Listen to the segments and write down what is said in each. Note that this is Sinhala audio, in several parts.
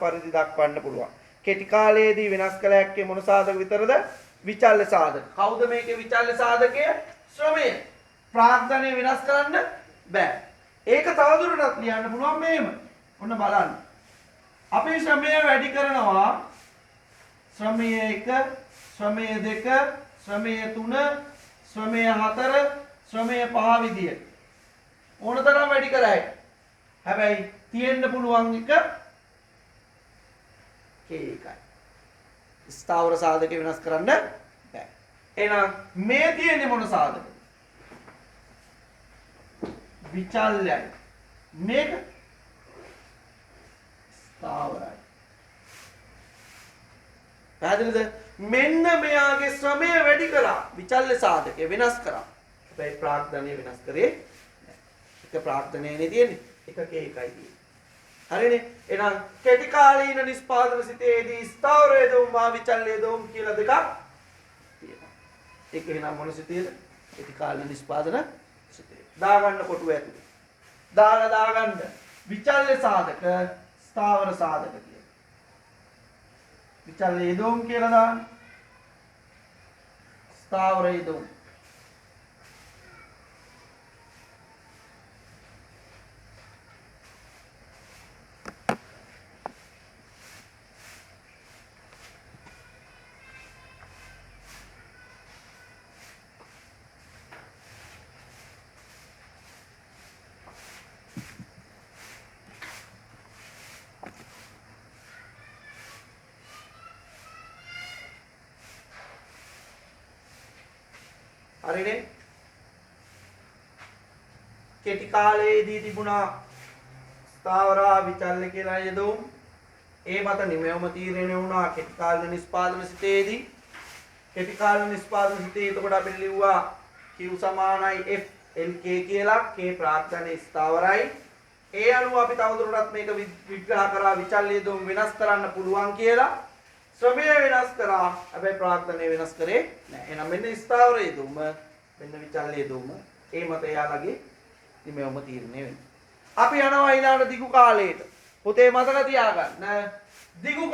පරිදි දක්වන්න පුළුවන්. කෙටි කාලයේදී වෙනස් කළ හැක්කේ මොන සාධක විතරද? විචල්්‍ය සාධක. කවුද මේකේ විචල්්‍ය සාධකය? ශ්‍රමය. ප්‍රාග්ධනය වෙනස් කරන්න බෑ. ඒක තවදුරටත් ලියන්න පුළුවන් මෙහෙම. ඔන්න බලන්න. අපි ශ්‍රමය වැඩි කරනවා ශ්‍රමය 1, ශ්‍රමය 2, ශ්‍රමය 3, ශ්‍රමය 4, ශ්‍රමය 5 විදියට. ඕන තරම් වැඩි කරයි. හැබැයි තියෙන්න පුළුවන් එක K1යි. ස්ථාවර සාධක වෙනස් කරන්න බෑ. එහෙනම් මේ තියෙන්නේ මොන සාධකද? විචල්‍යයි. මේක ස්ථාවරයි. පැහැදිලිද? මෙන්න මෙයාගේ ශ්‍රමය වැඩි කරා. විචල්්‍ය සාධකය වෙනස් කරා. හැබැයි ප්‍රාග්ධනය වෙනස් කරේ නැහැ. එක ප්‍රාග්ධනයනේ තියෙන්නේ. එක K1යි තියෙන්නේ. හරිනේ. එහෙනම් කෙටි කාලීන නිෂ්පාදන සිතේදී ස්ථාවර යෙදවුම් හා විචල්්‍ය යෙදවුම් කියලා දෙකක් තියෙනවා. ඒක එහෙනම් මොන සිතේද? කෙටි කාලීන නිෂ්පාදන සිතේ. දාගන්න කොටුව ඇතුලේ. දාගන්න විචල්්‍ය සාධක ස්ථාවර සාධක කියලා. විචල්්‍ය යෙදවුම් කියලා දාන්න. ස්ථාවර යෙදවුම්. හරිනේ. කෙටි කාලයේදී තිබුණා ස්ථාවර විචල්්‍ය කියලා යෙදවුම්. ඒ මත නිමෙවම තීරණය වුණා කෙටි කාලීන නිෂ්පාදන සිතේදී. කෙටි කාලීන නිෂ්පාදන සිතේ එතකොට අපිට ලිව්වා Q සමානයි F LK කියලා. K ප්‍රාග්ධනයේ ස්ථාවරයි. ඒ අනුව අපි තවදුරටත් මේක විග්‍රහ කරා විචල්්‍ය යෙදවුම් වෙනස් කරන්න පුළුවන් කියලා. ශ්‍රමය වෙනස් කරා. හැබැයි ප්‍රාග්ධනය වෙනස් කරේ නැහැ. එහෙනම් මෙන්න ස්ථාවර යෙදවුම, මෙන්න විචල්්‍ය යෙදවුම. ඒ මත එයාලගේ නිමෙවම තීරණය වෙනවා. අපි යනවා ඊළඟ දිගු කාලයට. පොතේ මතක තියාගන්න. දිගු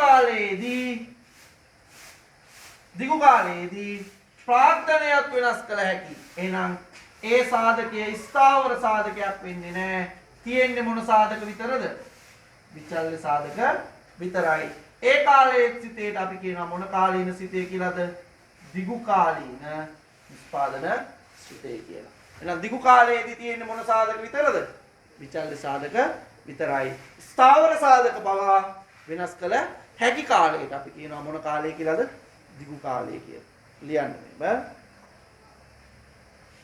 කාලයේදී ප්‍රාග්ධනයක් වෙනස් කළ හැකි. එහෙනම් ඒ සාධකය ස්ථාවර සාධකයක් වෙන්නේ නැහැ. තියෙන්නේ මොන සාධක විතරද? විචල්්‍ය සාධක විතරයි. ඒ කාලයේ සිතේට අපි කියනවා මොන කාලීන සිතේ කියලාද? දිගු කාලීන නිෂ්පාදන සිතේ කියලා. එහෙනම් දිගු කාලයේදී තියෙන්නේ මොන සාධක විතරද? විචල්්‍ය සාධක විතරයි. ස්ථාවර සාධක පවා වෙනස් කළ හැකි කාලයට අපි කියනවා මොන කාලය කියලාද? දිගු කාලය කියලා. ලියන්න මේ.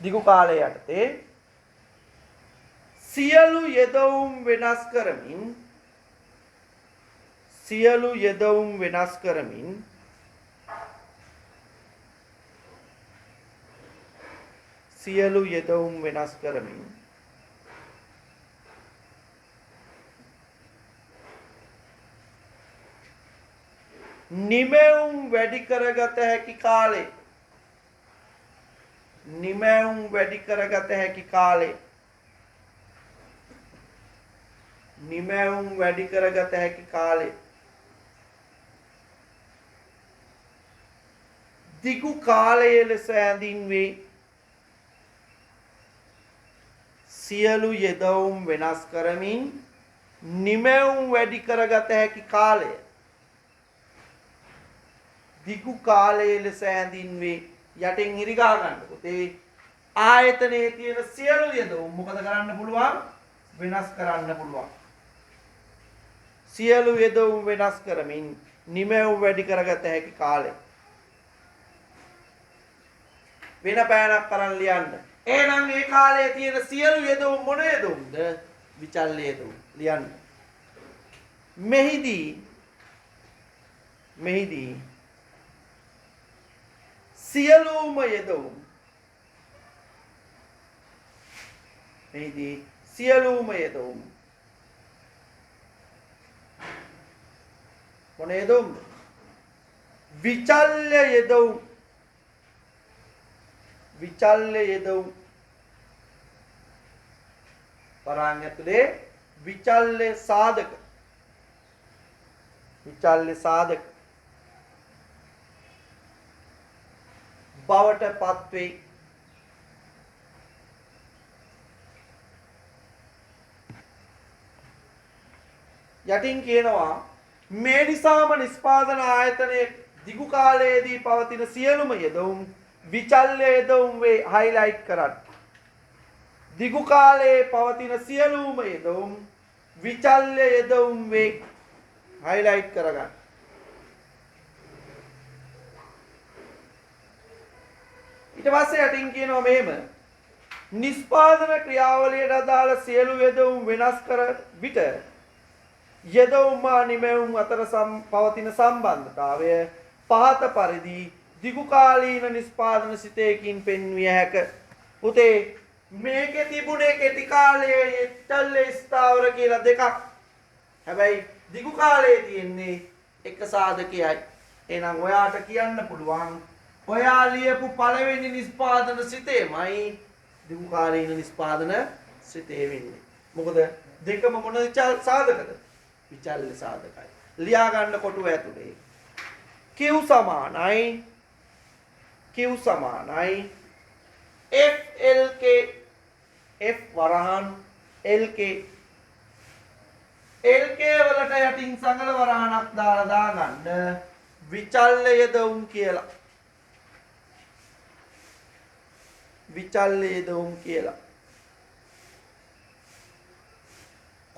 දිගු කාලය යටතේ සියලු යෙදවුම් වෙනස් කරමින් සියලු යෙදවුම් වෙනස් කරමින් නිමෙවුම් වැඩි කරගත හැකි කාලේ දිගු කාලය ලෙස හැඳින්වේ. සියලු යෙදවුම් වෙනස් කරමින් නිමෙවුම් වැඩි කරගත හැකි කාලය දිගු කාලය ලෙස හැඳින්වේ. යටින් ඉරි ගහ ගන්න. පුතේ ආයතනයේ තියෙන සියලු යෙදවුම් මොකද කරන්න පුළුවන්? වෙනස් කරන්න පුළුවන්. සියලු යෙදවුම් වෙනස් කරමින් නිමෙවුම් වැඩි කරගත හැකි කාලය. වෙන පෑනක් කරන් ලියන්න. එහෙනම් ඒ කාලයේ තියෙන සියලු යෙදවුම් මොන යෙදවුම්ද? විචල්්‍ය යෙදවුම්. ලියන්න. මෙහිදී සියලුම යෙදවුම් මොන යෙදවුම්ද? විචල්්‍ය යෙදවුම්. වරාන් ඇතුලේ විචල්්‍ය සාධක විචල්්‍ය සාධක බවට පත්වෙයි. යටින් කියනවා මේ නිසාම නිස්පාදන ආයතනයේ දිගු කාලයේදී පවතින සියලුම යෙදවුම් විචල්්‍ය යෙදවුම් වේ. හයිලයිට් කරන්න. දිගු කාලයේ පවතින සියලුම යෙදවුම් විචල්්‍ය යෙදවුම් වේ. හයිලයිට් කරගන්න. ඊට පස්සේ යටින් කියනවා මෙහෙම නිස්පාදන ක්‍රියාවලියට අදාළ සියලු යෙදවුම් වෙනස් කර විට යෙදවුම් හා නිමැවුම් අතර පවතින සම්බන්ධතාවය පහත පරිදි දිගු කාලීන නිස්පාදන සිතයකින් පෙන්විය හැක. පුතේ මේකේ තිබුණේ කෙටි කාලයේ විචල්්‍ය ස්ථාවර කියලා දෙකක්. හැබැයි දිගු කාලයේ තියෙන්නේ එක සාධකයයි. එහෙනම් ඔයාට කියන්න පුළුවන් ඔයා ලියපු පළවෙනි නිස්පාදන සිතේමයි දිගු කාලීන නිස්පාදන සිතේ වෙන්නේ. මොකද දෙකම මොන සාධකද? විචල්්‍ය සාධකයි. ලියා ගන්න කොටුව ඇතුලේ Q සමානයි FLK F වරහන් LK LK වලට යටින් සංගල වරහනක් දාලා දාගන්න විචල්්‍ය යෙදවුම් කියලා. විචල්්‍ය යෙදවුම් කියලා.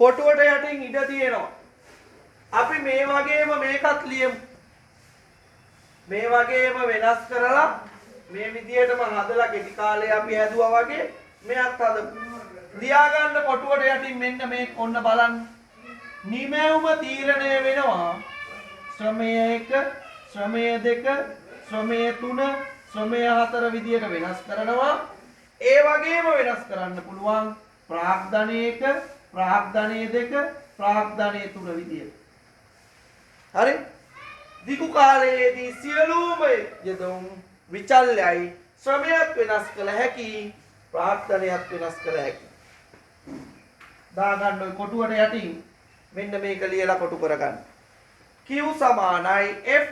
කොටුවට යටින් ඉඩ තියෙනවා. අපි මේ වගේම මේකත් ලියමු. මේ වගේම වෙනස් කරලා මේ විදිහටම හදලා කෙටි කාලේ අපි හැදුවා වගේ මෙයත් හදමු. ලියා ගන්න කොටුවට යටින් මෙන්න මේ ඔන්න බලන්න. නිමැවුම තීරණය වෙනවා ශ්‍රමය 1, ශ්‍රමය 2, ශ්‍රමය 3, ශ්‍රමය 4 විදියට වෙනස් කරනවා. ඒ වගේම වෙනස් කරන්න පුළුවන් ප්‍රාග්ධනය 1, ප්‍රාග්ධනය 2, ප්‍රාග්ධනය 3 විදියට. හරි? දිගු කාලයේදී සියලුම යෙදවුම් විචල්්‍යයි ශ්‍රමයක් වෙනස් කළ හැකි, ප්‍රාග්ධනයක් වෙනස් කළ හැකි. දාගන්න ඔය කොටුවට යටින් මෙන්න මේක ලියලා කොටු කරගන්න. Q සමානයි F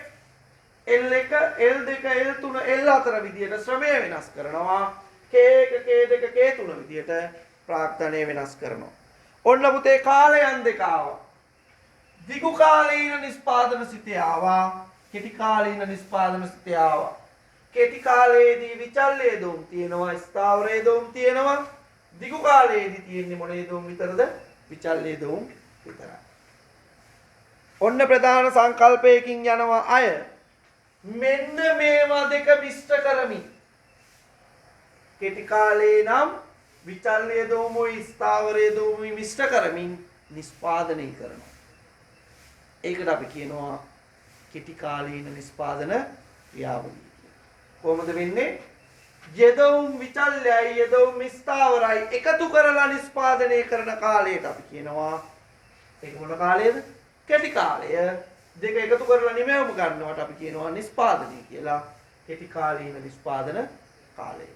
L1 L2 L3 L4 විදියට ශ්‍රමය වෙනස් කරනවා. K1 K2 K3 විදියට ප්‍රාග්ධනය වෙනස් කරනවා. ඔන්න පුතේ කාලයන් දෙක ආවා. දිගු කාලීන නිස්පාදන සිතේ ආවා, කෙටි කාලීන නිස්පාදන සිතේ ආවා. කෙටි කාලයේදී විචල්්‍ය යෙදවුම් තියෙනවා, ස්ථාවර යෙදවුම් තියෙනවා. දිගු කාලයේදී තියෙන්නේ මොන යෙදවුම් විතරද? විචල්්‍ය යෙදවුම් විතරයි. ඔන්න ප්‍රධාන සංකල්පයකින් යනවා අය මෙන්න මේවා දෙක මිශ්‍ර කරමින් කෙටි කාලේ නම් විචල්්‍ය යෙදවුමුයි ස්ථාවර යෙදවුමුයි මිශ්‍ර කරමින් නිස්පාදනය කරනවා. ඒකට අපි කියනවා කෙටි කාලීන නිස්පාදන ක්‍රියාවලිය. කොහොමද වෙන්නේ? යෙදවුම් විචල්්‍යයි යෙදවුම් ස්ථාවරයි එකතු කරලා නිස්පාදනය කරන කාලයට අපි කියනවා ඒක මොන කාලයද? කෙටි කාලය. දෙක එකතු කරලා නිමැවුම ගන්නවට අපි කියනවා නිස්පාදනය කියලා. කෙටි කාලීන නිස්පාදන කාලය.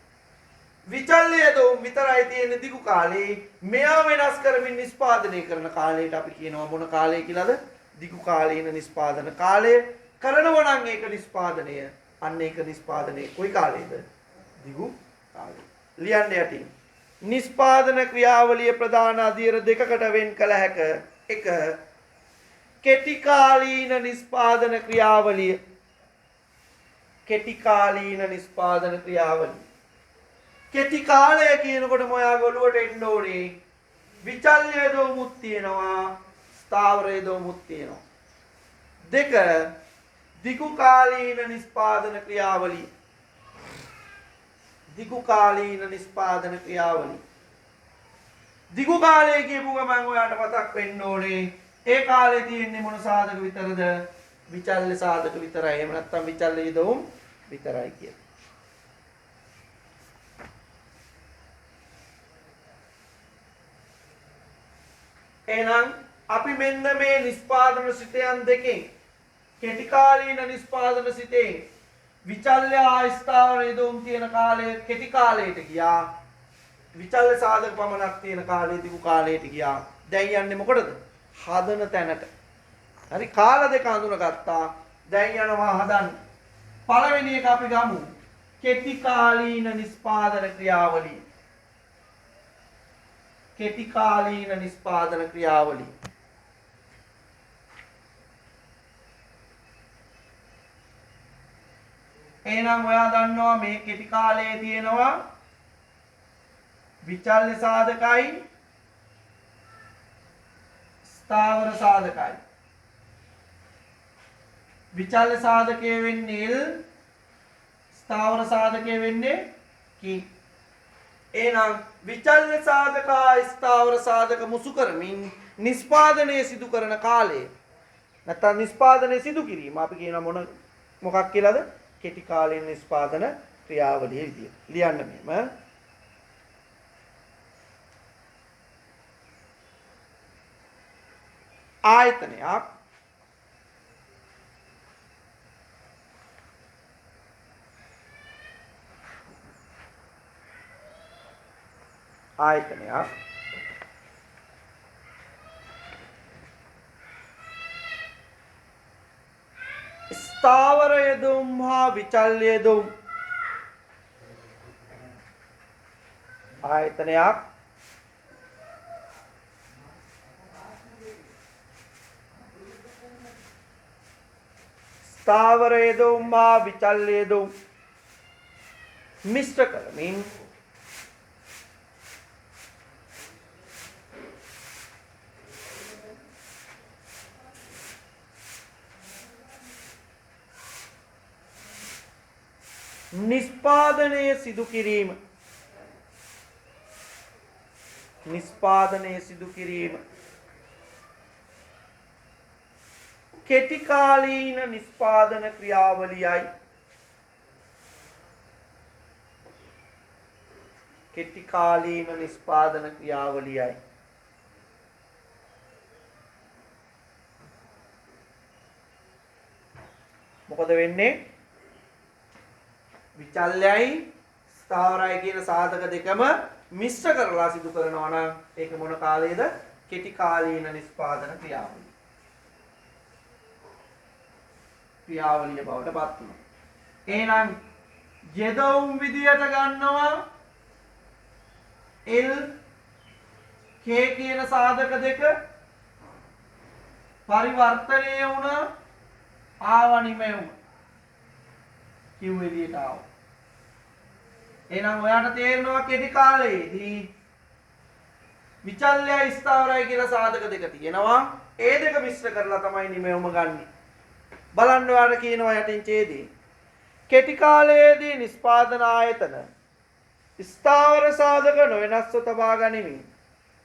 විචල්්‍ය යෙදවුම් විතරයි තියෙන දිගු කාලේ. මෙයා වෙනස් කරමින් නිස්පාදනය කරන කාලයට අපි කියනවා මොන කාලය කියලාද? දිගු කාලීන නිස්පාදන කාලය. කරනවා නම් ඒක නිස්පාදනය. අන්න ඒක නිස්පාදනය කොයි කාලේද? දිගු කාලේ. ලියන්න යටින්. නිස්පාදන ක්‍රියාවලිය ප්‍රධාන අදියර දෙකකට වෙන් කළ හැක. 1. කෙටි කාලීන නිස්පාදන ක්‍රියාවලිය. කෙටි කාලීන නිස්පාදන ක්‍රියාවලිය. කෙටි කාලය කියනකොටම ඔයාගේ ඔළුවට එන්න ඕනේ විචල්්‍ය යෙදවුමුත් තියෙනවා, ස්ථාවර යෙදවුමුත් තියෙනවා. 2. දිගු කාලීන නිස්පාදන ක්‍රියාවලිය. දිගු කාලීන නිස්පාදන ක්‍රියාවලිය. දිගු කාලය කියපු ගමන් ඔයාට මතක් වෙන්න ඕනේ ඒ කාලේ තියෙන්නේ මොන සාධක විතරද? විචල්්‍ය සාධක විතරයි. එහෙම නැත්නම් විචල්්‍ය යෙදවුම් විතරයි කියන්නේ. එහෙනම් අපි මෙන්න මේ නිස්පාදන සිතයන් දෙකෙන් කෙටි කාලීන නිස්පාදන සිතේ විචල්්‍ය ස්ථාවර යෙදවුම් තියෙන කාලය කෙටි කාලයට ගියා. විචල්්‍ය සාධක පමණක් තියෙන කාලේ දිගු කාලයට ගියා. දැන් යන්නේ මොකටද? හදන තැනට. හරි කාල දෙක අඳුනගත්තා. දැන් යනවා හදන්න. පළවෙනි එක අපි ගමු. කෙටි කාලීන නිෂ්පාදන ක්‍රියාවලිය. කෙටි කාලීන නිෂ්පාදන ක්‍රියාවලිය. එහෙනම් ඔයා දන්නවා මේ කෙටි කාලයේ තියෙනවා විචල්්‍ය සාධකයි ස්ථාවර සාධකයි. විචල්්‍ය සාධකය වෙන්නේ L, ස්ථාවර සාධකය වෙන්නේ K. එහෙනම් විචල්්‍ය සාධක ස්ථාවර සාධක මුසු කරමින් නිෂ්පාදනය සිදු කරන කාලය නැත්නම් නිෂ්පාදනය සිදු කිරීම අපි කියන මොකක් කියලාද? කෙටි කාලීන නිෂ්පාදන ක්‍රියාවලිය විදියට ලියන්න මෙහෙම. ආයතනයක් ස්ථාවර යෙදුම් හා විචල්්‍ය යෙදුම් ආයතනයක් ස්ථාවර යෙදුම් හා විචල්්‍ය යෙදුම් මිශ්‍ර කරමින් නිෂ්පාදනය සිදු කිරීම. කෙටි කාලීන නිෂ්පාදන ක්‍රියාවලියයි. කෙටි කාලීන නිෂ්පාදන ක්‍රියාවලියයි. මොකද වෙන්නේ? විචල්‍යයි ස්ථාවරයි කියන සාධක දෙකම මිශ්‍ර කරලා සිදු කරනවා නම් ඒක මොන කාලයේද? කෙටි කාලීන නිෂ්පාදන ක්‍රියාවලිය. ක්‍රියාවලිය බවට පත් වෙනවා. එහෙනම් යෙදවුම් විදියට ගන්නවා L K කියන සාධක දෙක පරිවර්තනය වුණා ආවනිමය වුණා. Q එළියට ආවා. එහෙනම් ඔයාට තේරෙනවා කෙටි කාලයේදී විචල්්‍යයි ස්ථාවරයි කියලා සාධක දෙක තියෙනවා. ඒ දෙක මිශ්‍ර කරලා තමයි නිමයවම ගන්නෙ. බලන්න ඔයාට කියනවා යටින් ඡේදේ. කෙටි කාලයේදී නිෂ්පාදන ආයතන ස්ථාවර සාධක නොවෙනස්ව තබා ගනිමින්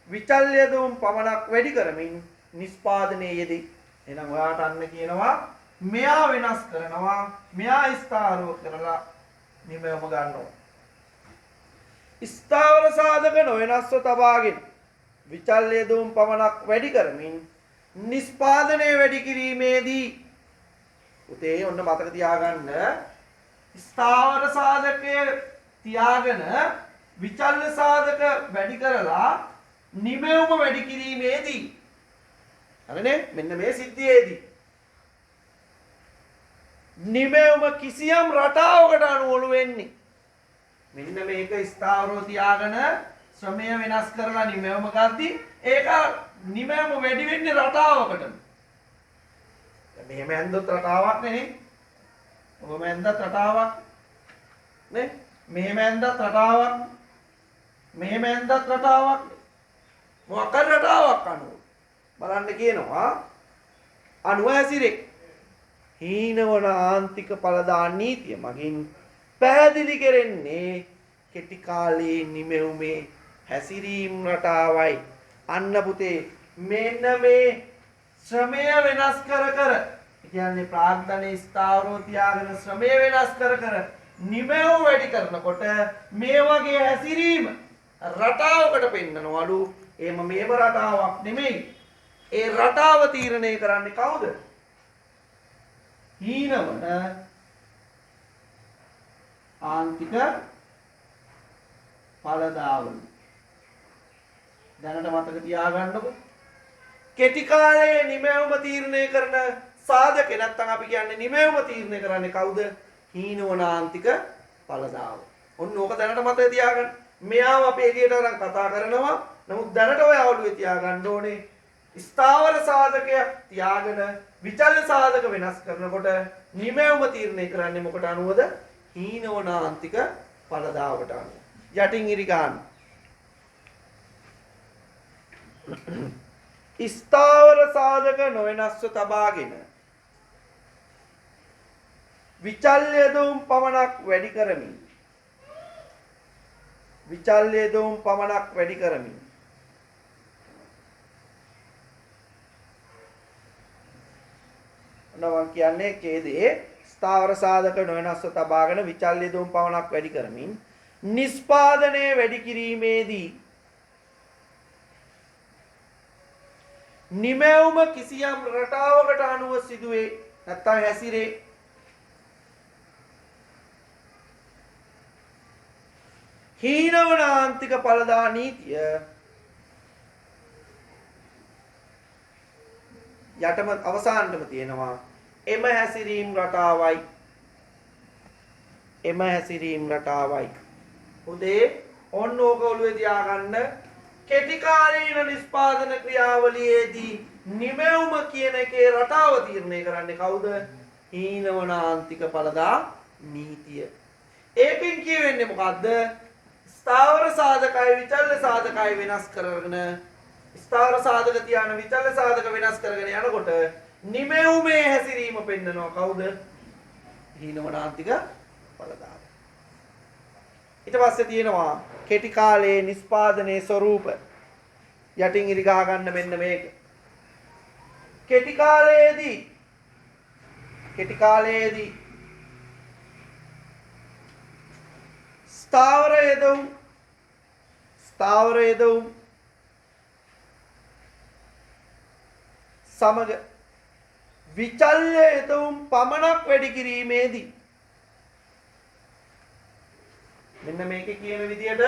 විචල්්‍ය දුම් පමණක් වැඩි කරමින් නිෂ්පාදනයේ යෙදී. එහෙනම් ඔයාට අන්න කියනවා මෙයා වෙනස් කරනවා, මෙයා ස්ථාවරව කරලා නිමයවම ගන්නවා. ස්ථාවර සාධක නොවෙනස්ව තබාගෙන විචල්්‍ය දුම් පමණක් වැඩි කරමින් නිෂ්පාදනය වැඩි කිරීමේදී උතේ ඔන්න මතක තියාගන්න ස්ථාවර සාධකය තියාගෙන විචල්්‍ය සාධක වැඩි කරලා නිමයවම වැඩි කිරීමේදී හරිනේ මෙන්න මේ සිද්ධියේදී නිමයවම කිසියම් රටාවකට අනුවලු වෙන්නේ. මෙන්න මේක ස්ථාවරව තියාගෙන ශ්‍රමය වෙනස් කරලා නිමයවම ගද්දි ඒක නිමයවම වැඩි වෙන්නේ රටාවකට. මෙහෙම ඇන්දොත් රටාවක් නෙනේ. ඔබම ඇන්දත් රටාවක් නේ. මෙහෙම ඇන්දත් රටාවක්. මෙහෙම ඇන්දත් රටාවක්. මොකක් හරි රටාවක් අනුව බලන්න කියනවා අනුව හැසිරේ. හීනවන ආන්තික ඵලදාන නීතිය මගින් පැහැදිලි කරන්නේ කෙටි කාලයේ නිමෙවුමේ හැසිරීම් රටාවයි. අන්න පුතේ මෙන්න මේ ශ්‍රමය වෙනස් කර කියන්නේ ප්‍රාග්ධනයේ ස්ථාවරව තියාගෙන ශ්‍රමය වෙනස් කර නිමෙවුම වැඩි කරනකොට මේ වගේ හැසිරීම රටාවකට පෙන්නනවලු. එහෙම මේව රටාවක් නෙමෙයි. ඒ රටාව තීරණය කරන්නේ කවුද? හීනවන ආන්තික ඵලදාවලු. දැනට මතක තියාගන්නකො. කෙටි කාලයේ නිමැවුම තීරණය කරන සාධකේ නැත්තම් අපි කියන්නේ නිමැවුම තීරණය කරන්නේ කවුද? හීනෝනාන්තික ඵලදාව. ඔන්න ඕක දැනට මතේ තියාගන්න. මෙයාව අපි එළියට අරන් කතා කරනවා. නමුත් දැනට ඔය අවුලුවේ තියාගන්න ඕනේ ස්ථාවර සාධකයක් තියාගෙන විචල්්‍ය සාධක වෙනස් කරනකොට නිමැවුම තීරණය කරන්නේ මොකට අනුවද? හීනෝනාන්තික ඵලදාවට අනුව. යටින් ඉරි ගන්න. ස්ථාවර සාධක නොවෙනස්ව තබාගෙන විචල්්‍ය දෝම් පමණක් වැඩි කරමින් නම කියන්නේ කේදේ ස්ථාවර සාධක නොවෙනස්ව තබාගෙන විචල්්‍ය දෝම් පමණක් වැඩි කරමින් නිෂ්පාදනය වැඩි කිරීමේදී නිමැවුම කිසියම් රටාවකට අනුව සිදුවේ නැත්නම් හැසිරේ. හීනවනාන්තික ඵලදා නීතිය යටම අවසානටම තියෙනවා එම හැසිරීම් රටාවයි. උදේ ඔන්න ඕක ඔළුවේ තියාගන්න. කෙටි කාලීන නිෂ්පාදන ක්‍රියාවලියේදී නිමැවුම කියන එකේ රටාව තීරණය කරන්නේ කවුද? හීනවනාන්තික ඵලදා නීතිය. ඒකෙන් කියවෙන්නේ මොකද්ද? ස්ථාවර සාධකයි විචල්්‍ය සාධකයි වෙනස් කරගෙන ස්ථාවර සාධක තියාන විචල්්‍ය සාධක වෙනස් කරගෙන යනකොට නිමැවුමේ හැසිරීම පෙන්නනවා කවුද? හීනවනාන්තික ඵලදාව. ඊට පස්සේ තියෙනවා කෙටි කාලයේ නිෂ්පාදනයේ ස්වરૂප. යටින් ඉරි ගහ ගන්න මෙන්න මේක. කෙටි කාලයේදී ස්ථාවර යෙදවුම් සමග විචල්්‍ය යෙදවුම් පමණක් වැඩි කිරීමේදී මෙන්න මේකේ කියන විදියට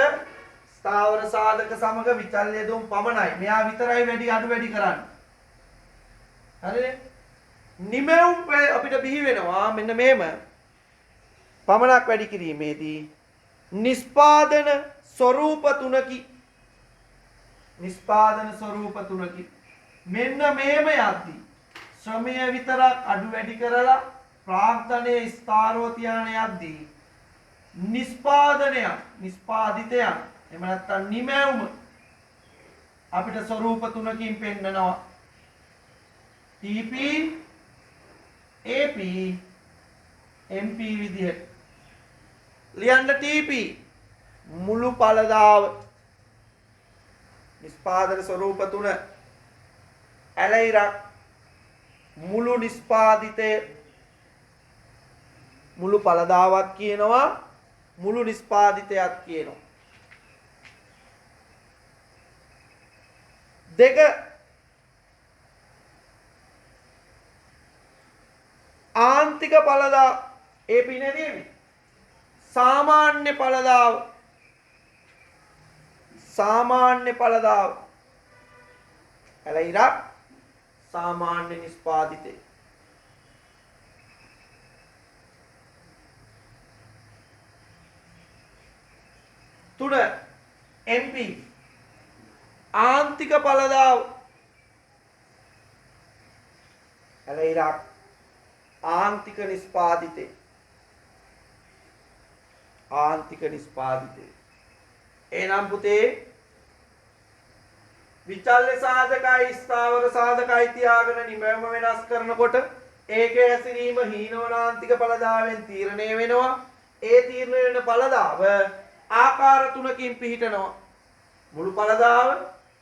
ස්ථාවර සාධක සමග විචල්්‍ය යෙදවුම් පමණයි. මෙයා විතරයි අඩු වැඩි කරන්නේ. හරිනේ? නිමැවුම් අපිට බිහි වෙනවා මෙන්න මෙහෙම. පමණක් වැඩි කිරීමේදී නිෂ්පාදන ස්වરૂප තුනකි. මෙන්න මෙහෙම යද්දී ශ්‍රමය විතරක් අඩු වැඩි කරලා ප්‍රාග්ධනයේ ස්ථාරෝ තියාන යද්දී නිෂ්පාදිතයන් එහෙම නැත්නම් නිමැවුම අපිට ස්වરૂප තුනකින් පෙන්නනවා. TP AP MP විදිහට ලියන්න. TP මුළු ඵලදාව නිෂ්පාදන ස්වરૂප තුන ඇලයිරක් මුළු නිෂ්පාදිතය මුළු ඵලදාවක් කියනවා මුළු නිෂ්පාදිතයක් කියනවා. දෙක ආන්තික ඵලදා AP නෙමෙයි සාමාන්‍ය ඵලදාව ඇලයිරක් සාමාන්‍ය නිෂ්පාදිතය. තුන MP ආන්තික ඵලදාව ඇලයිරක් ආන්තික නිෂ්පාදිතය. එනම් පුතේ විචල්්‍ය සාධකයි ස්ථාවර සාධකයි තියාගෙන නිමැවුම වෙනස් කරනකොට ඒකේ හැසිරීම හීනවනාන්තික ඵලදාවෙන් තීරණය වෙනවා. ඒ තීරණය වෙන ඵලදාව ආකාර තුනකින් පිහිටනවා. මුළු ඵලදාව,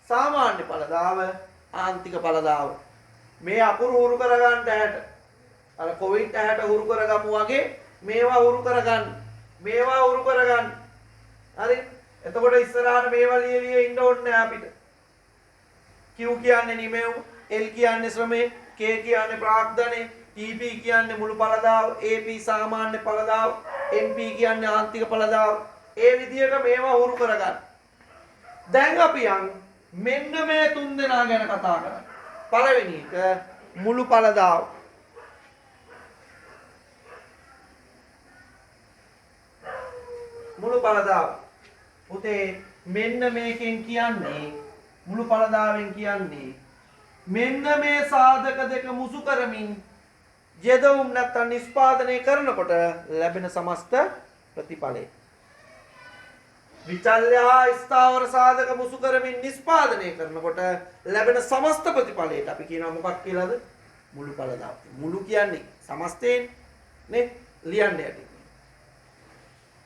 සාමාන්‍ය ඵලදාව, ආන්තික ඵලදාව. මේ අකුරු හුරු කරගන්න ඇහැට අර කොවිඩ් ඇහැට හුරු කරගමු වගේ මේවා හුරු කරගන්න. හරි? එතකොට ඉස්සරහට මේවා ලියලිය ඉන්න ඕනේ නැහැ අපිට. Q කියන්නේ නිමැවුම, L කියන්නේ ශ්‍රමය, K කියන්නේ ප්‍රාග්ධනය, TP කියන්නේ මුළු ඵලදාව, AP සාමාන්‍ය ඵලදාව, MP කියන්නේ ආන්තික ඵලදාව. ඒ විදිහට මේවා හුරු කරගන්න. දැන් අපි මෙන්න මේ තුන් දෙනා ගැන කතා කරන්නේ. පළවෙනි එක මුළු ඵලදාව. මුළු ඵලදාව. පුතේ මෙන්න මේකෙන් කියන්නේ මුළු ඵලදාවෙන් කියන්නේ මෙන්න මේ සාධක දෙක මුසු කරමින් යෙදවුම් නැත්තම් නිෂ්පාදනය කරනකොට ලැබෙන සමස්ත ප්‍රතිඵලය. විචල්‍ය හා ස්ථාවර සාධක මුසු කරමින් නිෂ්පාදනය කරනකොට ලැබෙන සමස්ත ප්‍රතිඵලයට අපි කියනවා මොකක් කියලාද? මුළු ඵලදාව. මුළු කියන්නේ සමස්තයෙන් නේ ලියන්න යටි.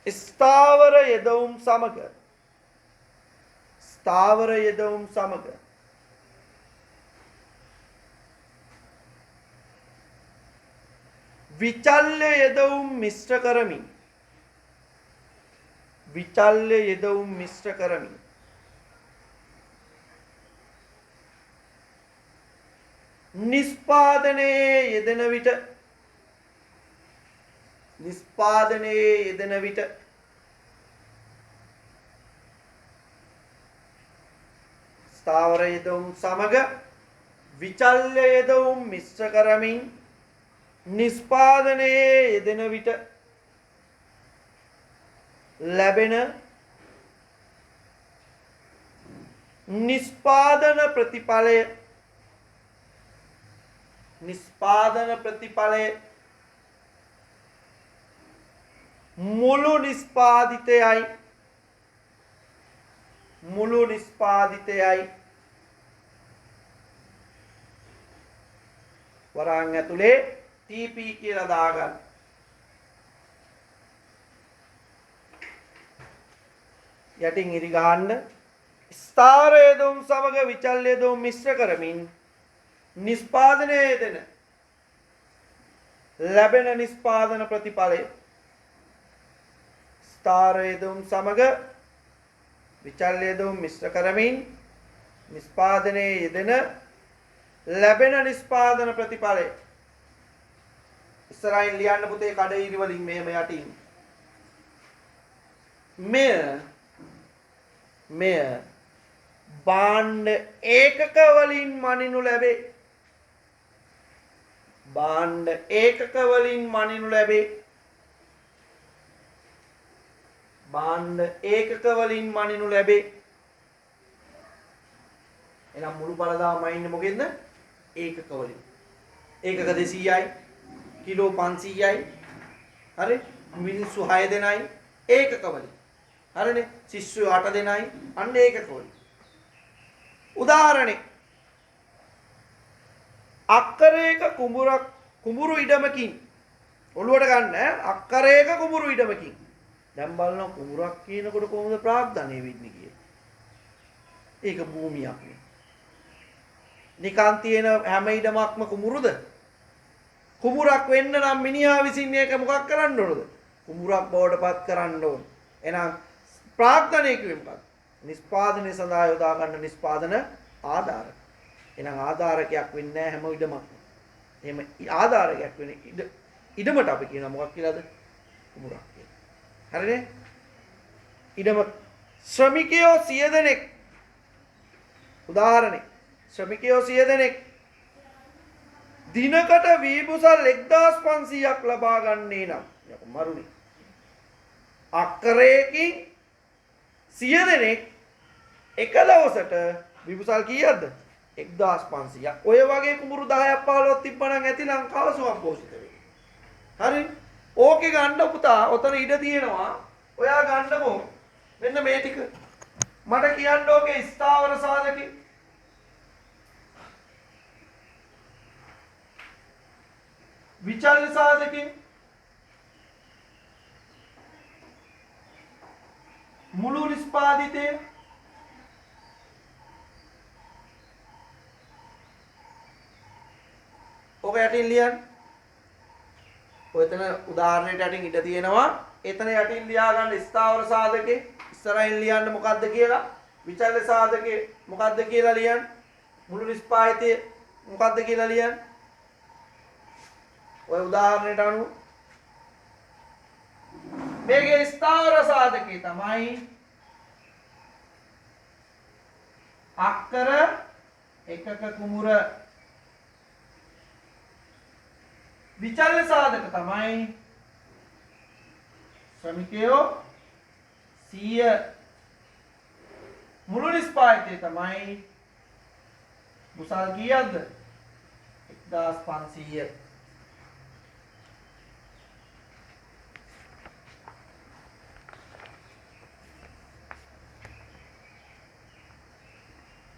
ස්ථාවර යෙදවුම් සමග ස්ථාවර යෙදවුම් සමග විචල්‍ය යෙදවුම් මිශ්‍ර කරමින් විචල්‍ය යෙදවුම් මිශ්‍ර කරමින් නිෂ්පාදනයේ යෙදෙන විට ස්ථාවර යෙදවුම් සමග විචල්‍ය යෙදවුම් මිශ්‍ර කරමින් නිෂ්පාදනයේ යෙදෙන විට ලැබෙන නිෂ්පාදන ප්‍රතිඵලය මුළු නිෂ්පාදිතයයි වරාන් ඇතුලේ TP කියලා දාගන්න. යටින් ඉරි ගහන්න. ස්ථාවර යෙදවුම් සමග විචල්‍ය යෙදවුම් මිශ්‍ර කරමින් නිෂ්පාදනයේ යෙදෙන ලැබෙන නිෂ්පාදන ප්‍රතිඵලය. ස්ථාවර යෙදවුම් සමග විචල්‍ය යෙදවුම් මිශ්‍ර කරමින් නිෂ්පාදනයේ යෙදෙන ලැබෙන නිෂ්පාදන ප්‍රතිඵලය. ඉස්සරහින් ලියන්න පුතේ කඩඉරි වලින් මෙහෙම යටින්. මෙය භාණ්ඩ ඒකක වලින් මනිනු ලැබේ. භාණ්ඩ ඒකක වලින් මනිනු ලැබේ. භාණ්ඩ ඒකක වලින් මනිනු ලැබේ. එහෙනම් මුළු ඵලදාම ඉන්නේ මොකෙන්ද? ඒකක වලින්. ඒකක 200යි කිලෝ 500යි. හරි? මිනිස්සු 6 දෙනයි ඒකක වලින්. හරිනේ? ශිෂ්‍යයෝ 8 දෙනයි අන්න ඒකක වලින්. උදාහරණේ අක්කරයක කුඹුරු ඉඩමකින් ඔළුවට ගන්න අක්කරයක කුඹුරු ඉඩමකින්. දැන් බලනවා කුඹුරක් කියනකොට කොහොමද ප්‍රාග්ධනය වෙන්නේ කියලා. ඒක භූමියක් නේ. නිකන් තියෙන හැම ඉඩමක්ම කුඹුරුද? කුඹුරක් වෙන්න නම් මිනිහා විසින් ඒක මොකක් කරන්න ඕනද? කුඹුරක් බවට පත් කරන්න ඕන. එහෙනම් ප්‍රාග්ධනය කිව්වෙ මොකක්ද? නිෂ්පාදනය සඳහා යොදා ගන්න නිෂ්පාදන ආධාරක. එහෙනම් ආධාරකයක් වෙන්නේ නැහැ හැම ඉඩමක්ම. එහෙම ආධාරකයක් වෙන ඉඩමට අපි කියනවා මොකක් කියලාද? කුඹුරක් කියලා. හරිනේ? ඉඩම ශ්‍රමිකයෝ 100 දෙනෙක්. උදාහරණේ ශ්‍රමිකයෝ 100 දෙනෙක් දිනකට වීබුසල් 1500ක් ලබා ගන්නේ නම් මරුනේ. අක්කරයකින් 100 දෙනෙක් එක දවසට විබුසල් කීයක්ද? 1500ක්. ඔය වගේ කුඹුරු 10ක් 15ක් තිබ්බනම් ඇති ලංකාව සුවපෝෂිත වෙයි. හරි? ඕකේ ගන්න පුතා ඔතන ඉඩ තියෙනවා. ඔයා ගන්නකෝ. මෙන්න මේ ටික. මට කියන්න ඕකේ ස්ථාවර සාධකේ. විචල්‍ය සාධකේ. මුළු නිෂ්පාදිතය. ඔක යටින් ලියන්න. ඔයතන උදාහරණයට යටින් ඉඳ තියෙනවා. එතන යටින් ලියා ගන්න ස්ථාවර සාධකේ. ඉස්සරහින් ලියන්න මොකද්ද කියලා. විචල්‍ය සාධකේ මොකද්ද කියලා ලියන්න. මුළු නිෂ්පාදිතය මොකද්ද කියලා ලියන්න. ඔය උදාහරණයට අනුව මේකේ ස්ථාවර සාධකේ තමයි අක්කර එකක කුඹුර විචල්්‍ය සාධක තමයි ශ්‍රමිකයෝ 100 මුළු නිෂ්පාදිතය තමයි මුසල් කීයක්ද 1500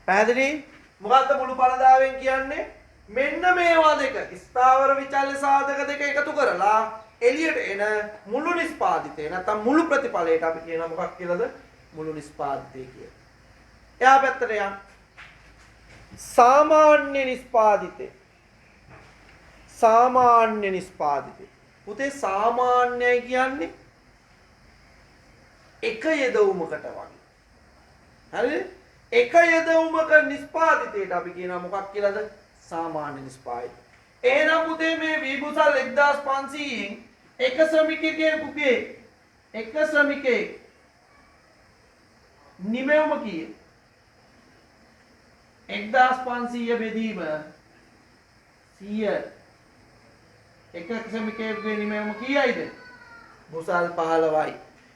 පැහැදිලි මොකද්ද මුළු පළදාවෙන් කියන්නේ මෙන්න මේවා දෙක ස්ථාවර විචල්්‍ය සාධක දෙක එකතු කරලා එළියට එන මුළු නිෂ්පාදිතය නැත්නම් මුළු ප්‍රතිඵලයට අපි කියන මොකක් කියලාද මුළු නිෂ්පාදිතය කියලා. එයා පැත්තට යන්න. සාමාන්‍ය නිෂ්පාදිතය. සාමාන්‍ය නිෂ්පාදිතය. පුතේ සාමාන්‍යයි කියන්නේ එක යෙදවුමකට වගේ. හරිද? එක යෙදවුමක නිෂ්පාදිතයට අපි කියනවා මොකක් කියලාද? සාමාන්‍ය නිෂ්පාදිතය. එහෙනම් පුතේ මේ විභුසල් 1500න් එක ශ්‍රමිකයෙකුගේ එක ශ්‍රමිකයෙක් නිමෙවුම කීයද? 1500 බෙදීම 100 එක ශ්‍රමිකයෙකුගේ නිමෙවුම කීයයිද? බුසල් 15යි.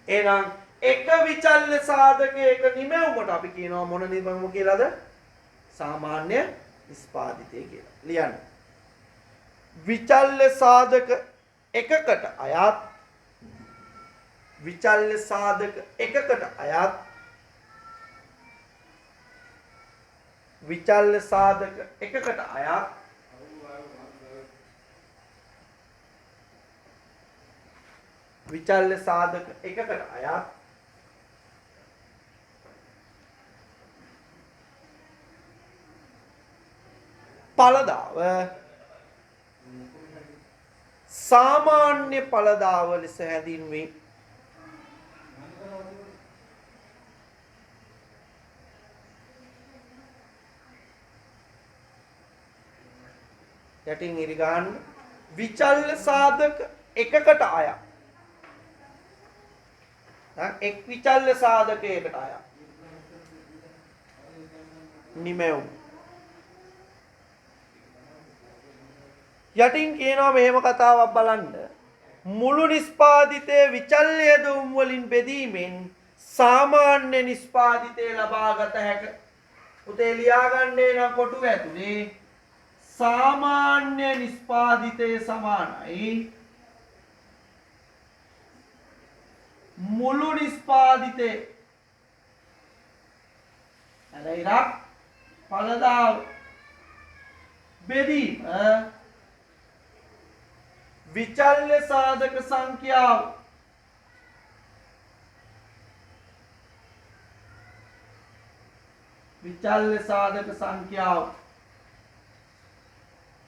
එහෙනම් එක විචල්්‍ය සාධකයක නිමෙවුමට අපි කියනවා මොන නිමෙවුම කියලාද? සාමාන්‍ය නිෂ්පාදිතය කියලා. ලියන්න. විචල්්‍ය සාධක එකකට අයත් විචල්්‍ය සාධක එකකට අයත් විචල්්‍ය සාධක එකකට අයත් විචල්්‍ය සාධක එකකට අයත් ඵලදාව සාමාන්‍ය ඵලදාව ලෙස හැඳින්වේ. යටින් ඉරි ගන්න විචල්්‍ය සාධක එකකට අයත් එක් විචල්්‍ය සාධකයකට අයත් නිමෙවුම යටින් කියනවා මෙහෙම කතාවක් බලන්න මුළු නිෂ්පාදිතයේ විචල්්‍ය යෙදවුම් වලින් බෙදීමෙන් සාමාන්‍ය නිෂ්පාදිතය ලබාගත හැක. උතේ ලියා ගන්නේ නම් කොටුව ඇතුලේ සාමාන්‍ය නිෂ්පාදිතය සමානයි මුළු නිෂ්පාදිතය ඇලයිරක් ඵලදාව බෙදීම විචල්්‍ය සාධක සංඛ්‍යාව විචල්්‍ය සාධක සංඛ්‍යාව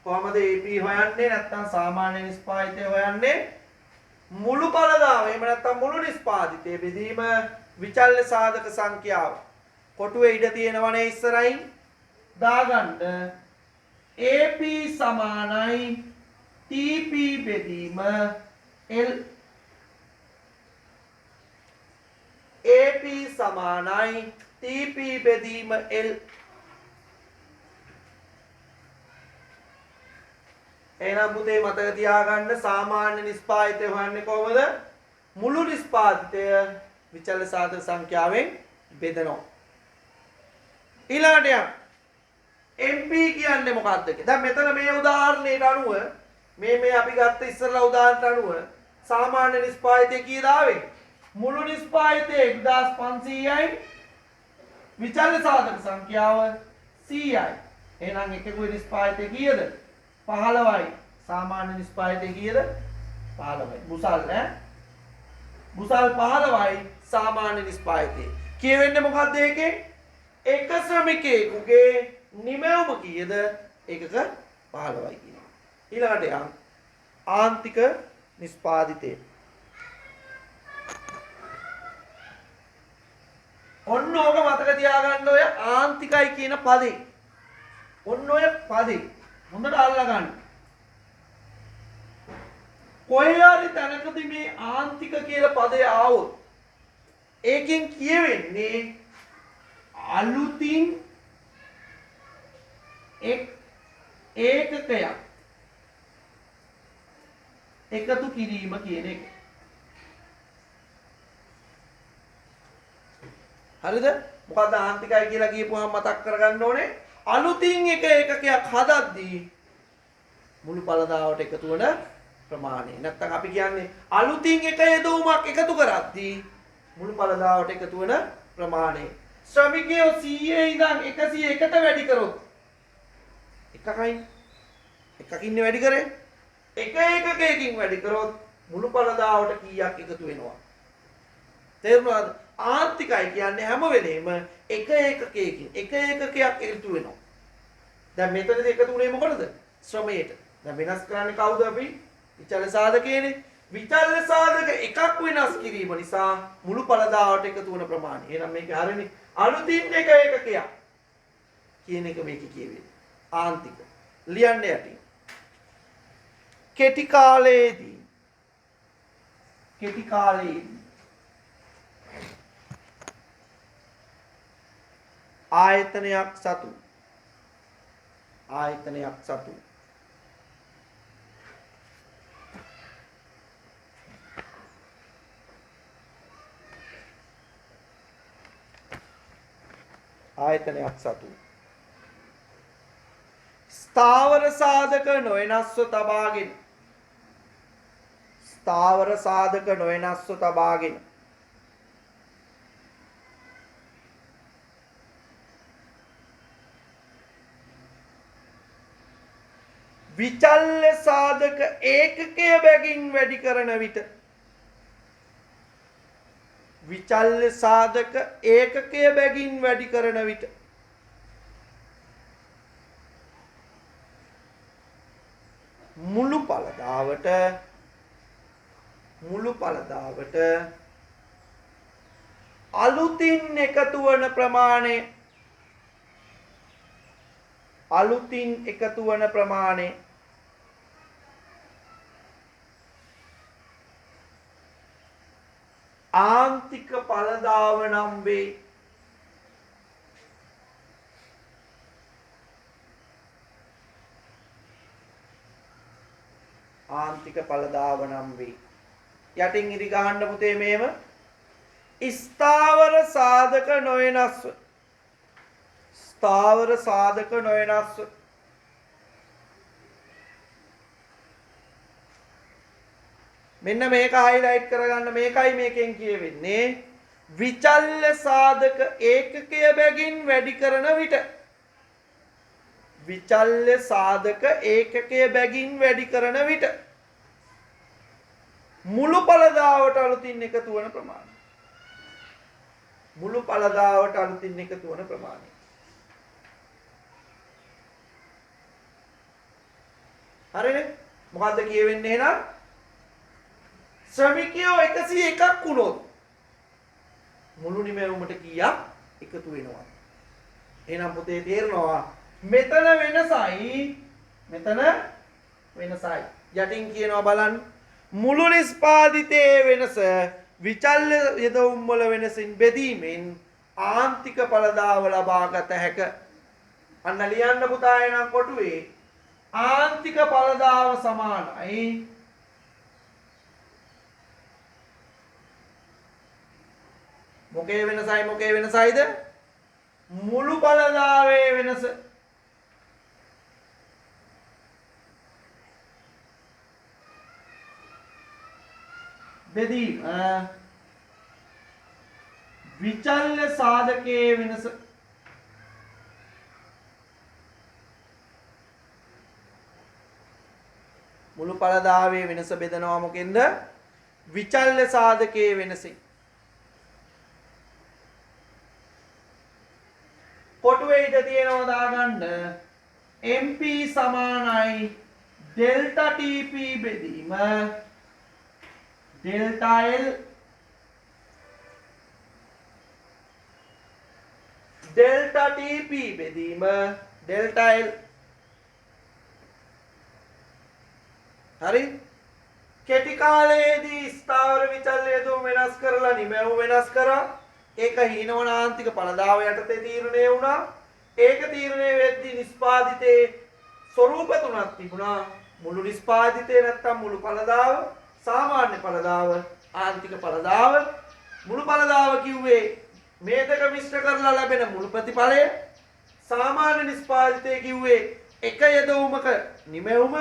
කොහමද AP හොයන්නේ නැත්නම් සාමාන්‍ය නිෂ්පාදිතය හොයන්නේ මුළු ඵලදාව එහෙම නැත්නම් මුළු නිෂ්පාදිතය බෙදීම විචල්්‍ය සාධක සංඛ්‍යාව කොටුවේ ඉඩ තියෙනවනේ ඉස්සරහින් දාගන්න AP සමානයි TP බෙදීම L AP සමානයි TP බෙදීම L එහෙනම් පුතේ මතක තියාගන්න සාමාන්‍ය නිෂ්පාදිතය හොයන්නේ කොහොමද? මුළු නිෂ්පාදිතය විචල්්‍ය සාධක සංඛ්‍යාවෙන් බෙදනවා. ඊළඟට MP කියන්නේ මොකක්ද කියලා. දැන් මෙතන මේ උදාහරණයට අනුව මේ අපි ගත්ත ඉස්සරලා උදාහරණයට අනුව සාමාන්‍ය නිෂ්පාදිතය කීයද ආවේ? මුළු නිෂ්පාදිතය 1500යි විචල්්‍ය සාධක සංඛ්‍යාව 100යි. එහෙනම් එකකුගේ නිෂ්පාදිතය කීයද? 15යි. සාමාන්‍ය නිෂ්පාදිතය කීයද? 15යි. බුසල් ඈ. බුසල් 15යි සාමාන්‍ය නිෂ්පාදිතය. කියවෙන්නේ මොකද්ද ඒකේ? එක ශ්‍රමිකයෙකුගේ නිමෙවුම කීයද? එකක 15යි කියනවා. ඊළඟට යන්න ආන්තික නිෂ්පාදිතය. ඔන්න ඕක මතක තියාගන්න ඔය ආන්තිකයි කියන පදේ. ඔන්න ඔය පදේ හොඳට අල්ලා ගන්න. කොහේ හරි තැනකදී මේ ආන්තික කියලා පදේ ආවොත් ඒකෙන් කියවෙන්නේ අලුතින් එක් ඒකකයක් එකතු කිරීම කියන එක. හරිද? මොකද ආන්තිකයි කියලා කියපුවාම මතක් කරගන්න ඕනේ අලුතින් එක එකකයක් හදද්දී මුළු පළදාවට එකතු වන ප්‍රමාණය. නැත්තම් අපි කියන්නේ අලුතින් එක යෙදවුමක් එකතු කරද්දී මුළු පළදාවට එකතු වන ප්‍රමාණය. ශ්‍රමිකයෝ 100 ඉඳන් 101ට වැඩි කරොත් එකකින් වැඩි කරේ එක එකකයකින් වැඩි කරොත් මුළු පළදාවට කීයක් එකතු වෙනවා? තේරුණාද? ආන්තිකයි කියන්නේ හැම වෙලේම එක එකකයකින් එක එකකයක් එකතු වෙනවා. දැන් මෙතනදී එකතු වුණේ මොකටද? ශ්‍රමයට. දැන් වෙනස් කරන්නේ කවුද අපි? විචල්්‍ය සාධකයනේ. විචල්්‍ය සාධක එකක් වෙනස් කිරීම නිසා මුළු පළදාවට එකතු වන ප්‍රමාණය. එහෙනම් මේක හරියනේ. අලුතින් එක එකකයක් කියන එක මේක කියවෙන්නේ. ආන්තික. ලියන්න යටින්. කෙටි කාලයේදී ආයතනයක් සතු ස්ථාවර සාධක නොවෙනස්ව තබාගෙන විචල්්‍ය සාධක ඒකකය බැගින් වැඩි කරන විට මුළු පළදාවට අලුතින් එකතු වන ප්‍රමාණය ආන්තික පළදාව නම් වේ. යටින් ඉරි ගහන්න පුතේ මේව. ස්ථාවර සාධක නොවෙනස්ව මෙන්න මේක හයිලයිට් කරගන්න. මේකයි මේකෙන් කියවෙන්නේ විචල්්‍ය සාධක ඒකකය බැගින් වැඩි කරන විට මුළු පළදාවට අලුතින් එකතු වන ප්‍රමාණය. හරිනේ? මොකද්ද කියවෙන්නේ එහෙනම්? ශ්‍රමිකයෝ 101ක් වුණොත් මුළු නිමැවුමට කීයක් එකතු වෙනවා? එහෙනම් පුතේ තේරෙනවා මෙතන වෙනසයි. යටින් කියනවා බලන්න. මුළු නිස්පාදිතයේ වෙනස විචල්්‍ය යෙදවුම් වල වෙනසින් බෙදීමෙන් ආන්තික පළදාව ලබා ගත හැක. අන්න ලියන්න පුතා එනම් කොටුවේ ආන්තික පළදාව සමානයි මොකේ වෙනසයිද? මුළු පළදාවේ වෙනස. බෙදීම විචල්්‍ය සාධකයේ වෙනස. මුළු පළදාවේ වෙනස බෙදනවා මොකෙන්ද? විචල්්‍ය සාධකයේ වෙනසෙන්. කොටුවේ ඉඳ තියෙනවා දාගන්න MP සමානයි ඩෙල්ටා TP බෙදීම ඩෙල්ටා L ඩෙල්ටා TP බෙදීම ඩෙල්ටා L. හරි? කෙටි කාලයේදී ස්ථාවර විචල්්‍ය යෙදවුම් වෙනස් කරලා නිමැවුම වෙනස් කරා. ඒක හීනවන ආන්තික පළදාව යටතේ තීරණය වුණා. ඒක තීරණය වෙද්දී නිස්පාදිතේ ස්වරූප තුනක් තිබුණා. මුළු නිෂ්පාදිතේ නැත්තම් මුළු පළදාව, සාමාන්‍ය පළදාව, ආන්තික පළදාව. මුළු පළදාව කිව්වේ මේ දෙක මිශ්‍ර කරලා ලැබෙන මුළු ප්‍රතිඵලය. සාමාන්‍ය නිෂ්පාදිතය කිව්වේ එක යෙදවුමක නිමැවුම.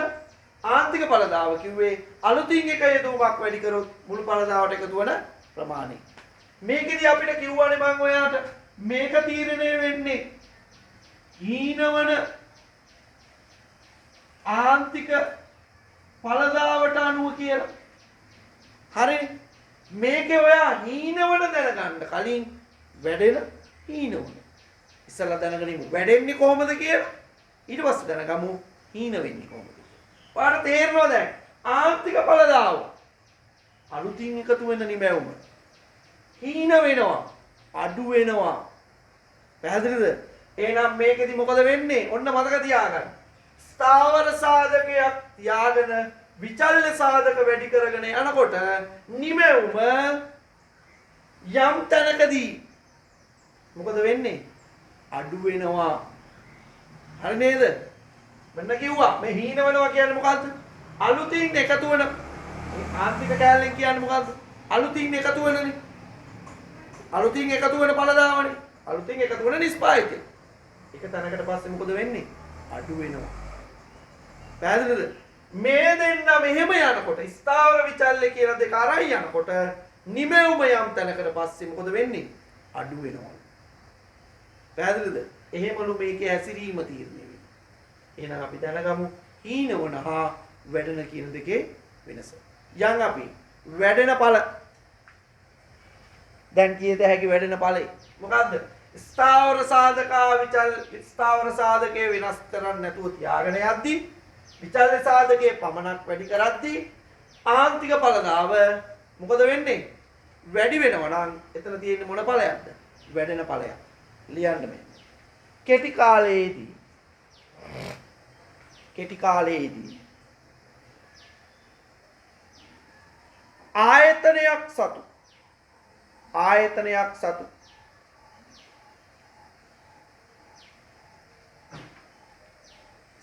ආන්තික පළදාව කිව්වේ අලුතින් එක යෙදවුමක් වැඩි කරොත් මුළු පළදාවට එකතු වන ප්‍රමාණය. මේකෙදි අපිට කිව්වනේ මම ඔයාට මේක තීරණය වෙන්නේ හීනවන ආන්තික පළදාවට අනුව කියලා. හරිනේ. මේකේ ඔයා හීනවන දැනගන්න කලින් වැඩෙන හීනවන ඉස්සලා දැනගෙන ඉමු වැඩෙන්නේ කොහොමද කියලා. ඊට පස්සේ දැනගමු හීන වෙන්නේ කොහොමද. ඔයාලට තේරෙනවද දැන් ආන්තික පළදාව අලුතින් එකතු වෙන නිමැවුම හීන වෙනවා අඩු වෙනවා. පැහැදිලිද? එහෙනම් මේකෙදි මොකද වෙන්නේ? ඔන්න මතක තියාගන්න. ස්ථාවර සාධකයක් තියාගෙන විචල්්‍ය සාධක වැඩි කරගෙන යනකොට නිමැවුම යම් තැනකදී මොකද වෙන්නේ? අඩු වෙනවා. හරි නේද? මෙන්න කිව්වා මේ හීන වෙනවා කියන්නේ මොකද්ද? අලුතින් එකතු වෙන ආන්තික කැලෙන් කියන්නේ මොකද්ද? අලුතින් එකතු වෙනනේ. අලුතින් එකතු වෙන පළදාවනේ. අලුතින් එකතු වෙන නිෂ්පාදිතය. එක තැනකට පස්සේ මොකද වෙන්නේ? අඩු වෙනවා. පැහැදිලිද? මේ දෙන්න මෙහෙම යනකොට ස්ථාවර විචල්්‍ය කියලා දෙක අරන් යනකොට නිමැවුම යම් තැනකට පස්සේ මොකද වෙන්නේ? අඩු වෙනවා. පැහැදිලිද? එහෙමලු මේකේ හැසිරීම තීරණය වෙන්නේ. එහෙනම් අපි දැනගමු හීනවන හා වැඩෙන කියන දෙකේ වෙනස. යන් අපි වැඩෙන ඵල දැන් කීයද හැකි වැඩෙන ඵලෙ මොකද්ද? ස්ථාවර සාධකා ස්ථාවර සාධකයේ වෙනස් කරන්නේ නැතුව තියාගෙන යද්දී විචල්්‍ය සාධකයේ පමණක් වැඩි කරද්දී ආන්තික පළදාව මොකද වෙන්නේ? වැඩි වෙනවා නම් එතන තියෙන්නේ මොන ඵලයක්ද? වැඩෙන ඵලයක්. ලියන්න මේ. කෙටි කාලයේදී ආයතනයක් සතු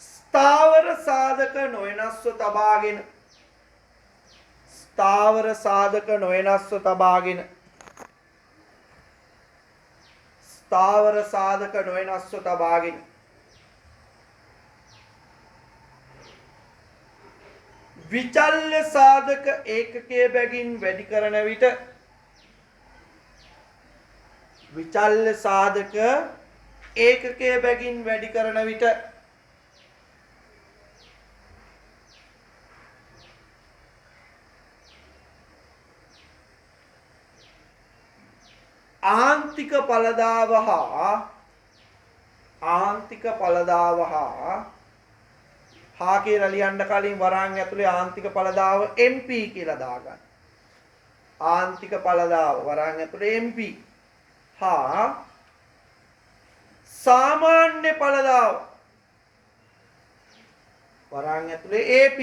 ස්ථාවර සාධක නොවෙනස්ව තබාගෙන විචල්්‍ය සාධක ඒකකයේ බැගින් වැඩි කරන විට ආන්තික පළදාව හා කියලා ලියන්න කලින් වරාන් ඇතුලේ ආන්තික පළදාව MP කියලා දාගන්න. ආන්තික පළදාව වරාන් ඇතුලේ MP හා සාමාන්‍ය පළදාව වරාන් ඇතුලේ AP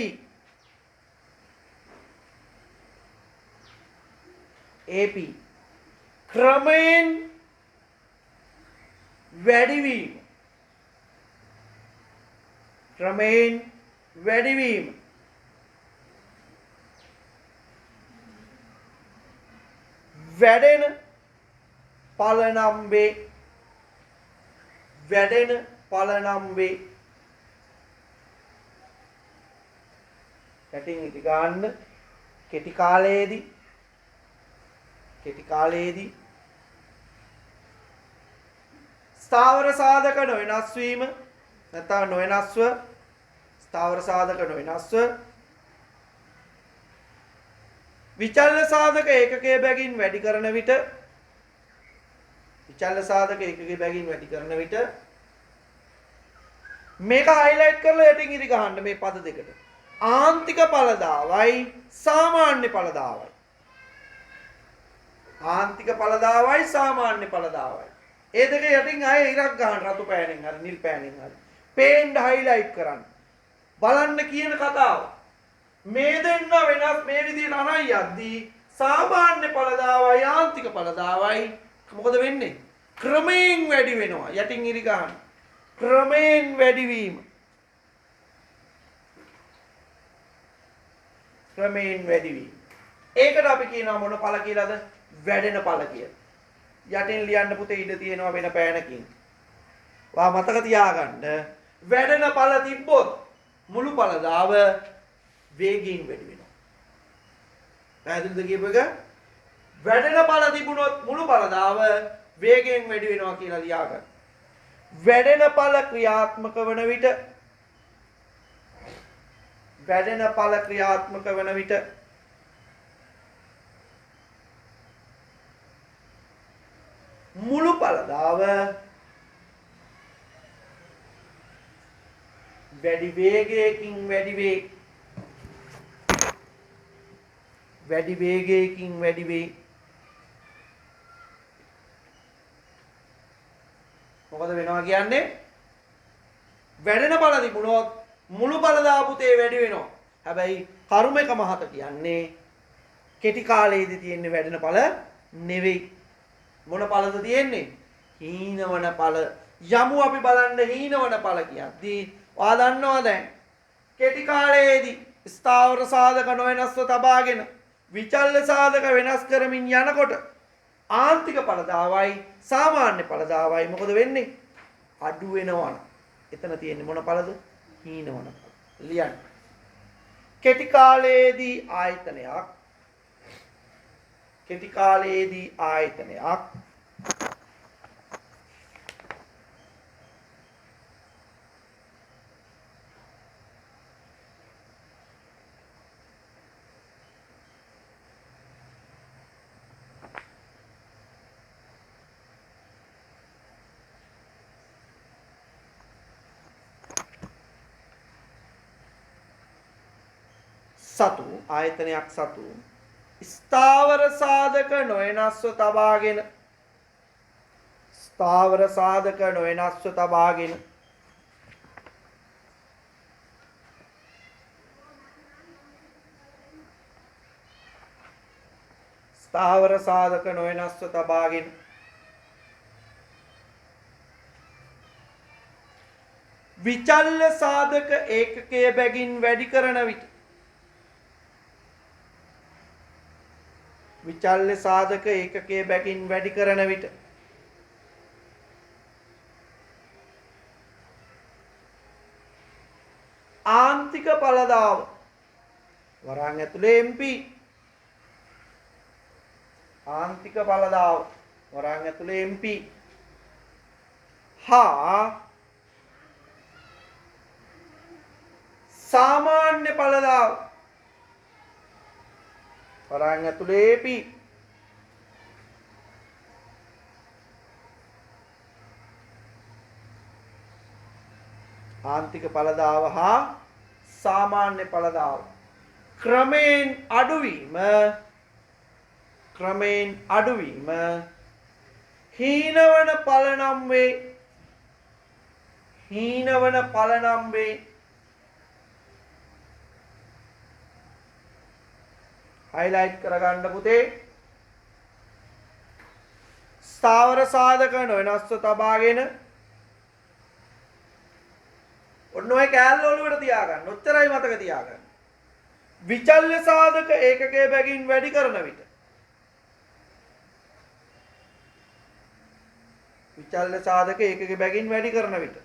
ක්‍රමයෙන් වැඩිවීම වැඩෙන ඵල නම් වේ. යටින් ඉති ගන්න කෙටි කාලයේදී ස්ථාවර සාධක නොවෙනස් වීම නැත්නම් ස්ථාවර සාධක නොවෙනස්ව විචල්්‍ය සාධක ඒකකයේ බැගින් වැඩි කරන විට මේක හයිලයිට් කරලා යටින් ඉරි ගහන්න මේ පද දෙකට. ආන්තික පළදාවයි සාමාන්‍ය පළදාවයි. ඒ දෙක යටින් ආයේ ඉරක් ගන්න රතු පෑනෙන් හරි නිල් පෑනෙන් හරි. පේන්න හයිලයිට් කරන්න. බලන්න කියන කතාව. මේ දෙන්න වෙනස් මේ විදිහට අරන් යද්දී සාමාන්‍ය පළදාවයි ආන්තික පළදාවයි මොකද වෙන්නේ? ක්‍රමයෙන් වැඩි වෙනවා. යටින් ඉරි ගන්න. ක්‍රමයෙන් වැඩිවීම. ක්‍රමයෙන් වැඩි වීම. ඒකට අපි කියනවා මොන ඵල කියලාද? වැඩෙන ඵල කියලා. යටින් ලියන්න පුතේ ඉඳ තියෙනවා වෙන පෑනකින්. වා මතක තියාගන්න. වැඩෙන ඵල තිබ්බොත් මුළු ඵලදාව වේගයෙන් වැඩි වෙනවා. පැහැදිලිද කියපු එක? වැඩෙන ඵල තිබුණොත් මුළු ඵලදාව වේගයෙන් වැඩි වෙනවා කියලා ලියාගන්න. වැඩෙන ඵල ක්‍රියාත්මක වන විට මුළු ඵලදාව වැඩි වේගයකින් වැඩි වේ. මොකද වෙනවා කියන්නේ? වැඩෙන ඵල තිබුණොත් මුළු ඵලදාව පුතේ වැඩි වෙනවා. හැබැයි කර්ම එක මහත කියන්නේ කෙටි කාලයේදී තියෙන වැඩෙන ඵල නෙවෙයි. මොන ඵලද තියෙන්නේ? හීනවන ඵල. යමු අපි බලන්න හීනවන ඵල කියද්දී ඔයා දන්නවා දැන් කෙටි කාලයේදී ස්ථාවර සාධක නොවෙනස්ව තබාගෙන විචල්්‍ය සාධක වෙනස් කරමින් යනකොට ආන්තික ඵලදාවයි සාමාන්‍ය ඵලදාවයි මොකද වෙන්නේ? අඩු වෙනවා. එතන තියෙන්නේ මොන ඵලද? හීනවන ඵල. ලියන්න. කෙටි කාලයේදී ආයතනයක් සතු ස්ථාවර සාධක නොවෙනස්ව තබාගෙන විචල්්‍ය සාධක ඒකකය බැගින් වැඩි කරන විට ආන්තික ඵලදාව වරන් ඇතුලේ MP හා සාමාන්‍ය ඵලදාව වරන් ඇතුලේ AP ආන්තික ඵලදාව හා සාමාන්‍ය ඵලදාව ක්‍රමයෙන් අඩුවීම හීනවන ඵල නම් වේ. highlight කරගන්න පුතේ. ස්ථාවර සාධක නොවෙනස්ව තබාගෙන ඔන්න ඔය කෑල්ල ඔලුවට තියාගන්න. ඔච්චරයි මතක තියාගන්න. විචල්්‍ය සාධක ඒකකයේ බැගින් වැඩි කරන විට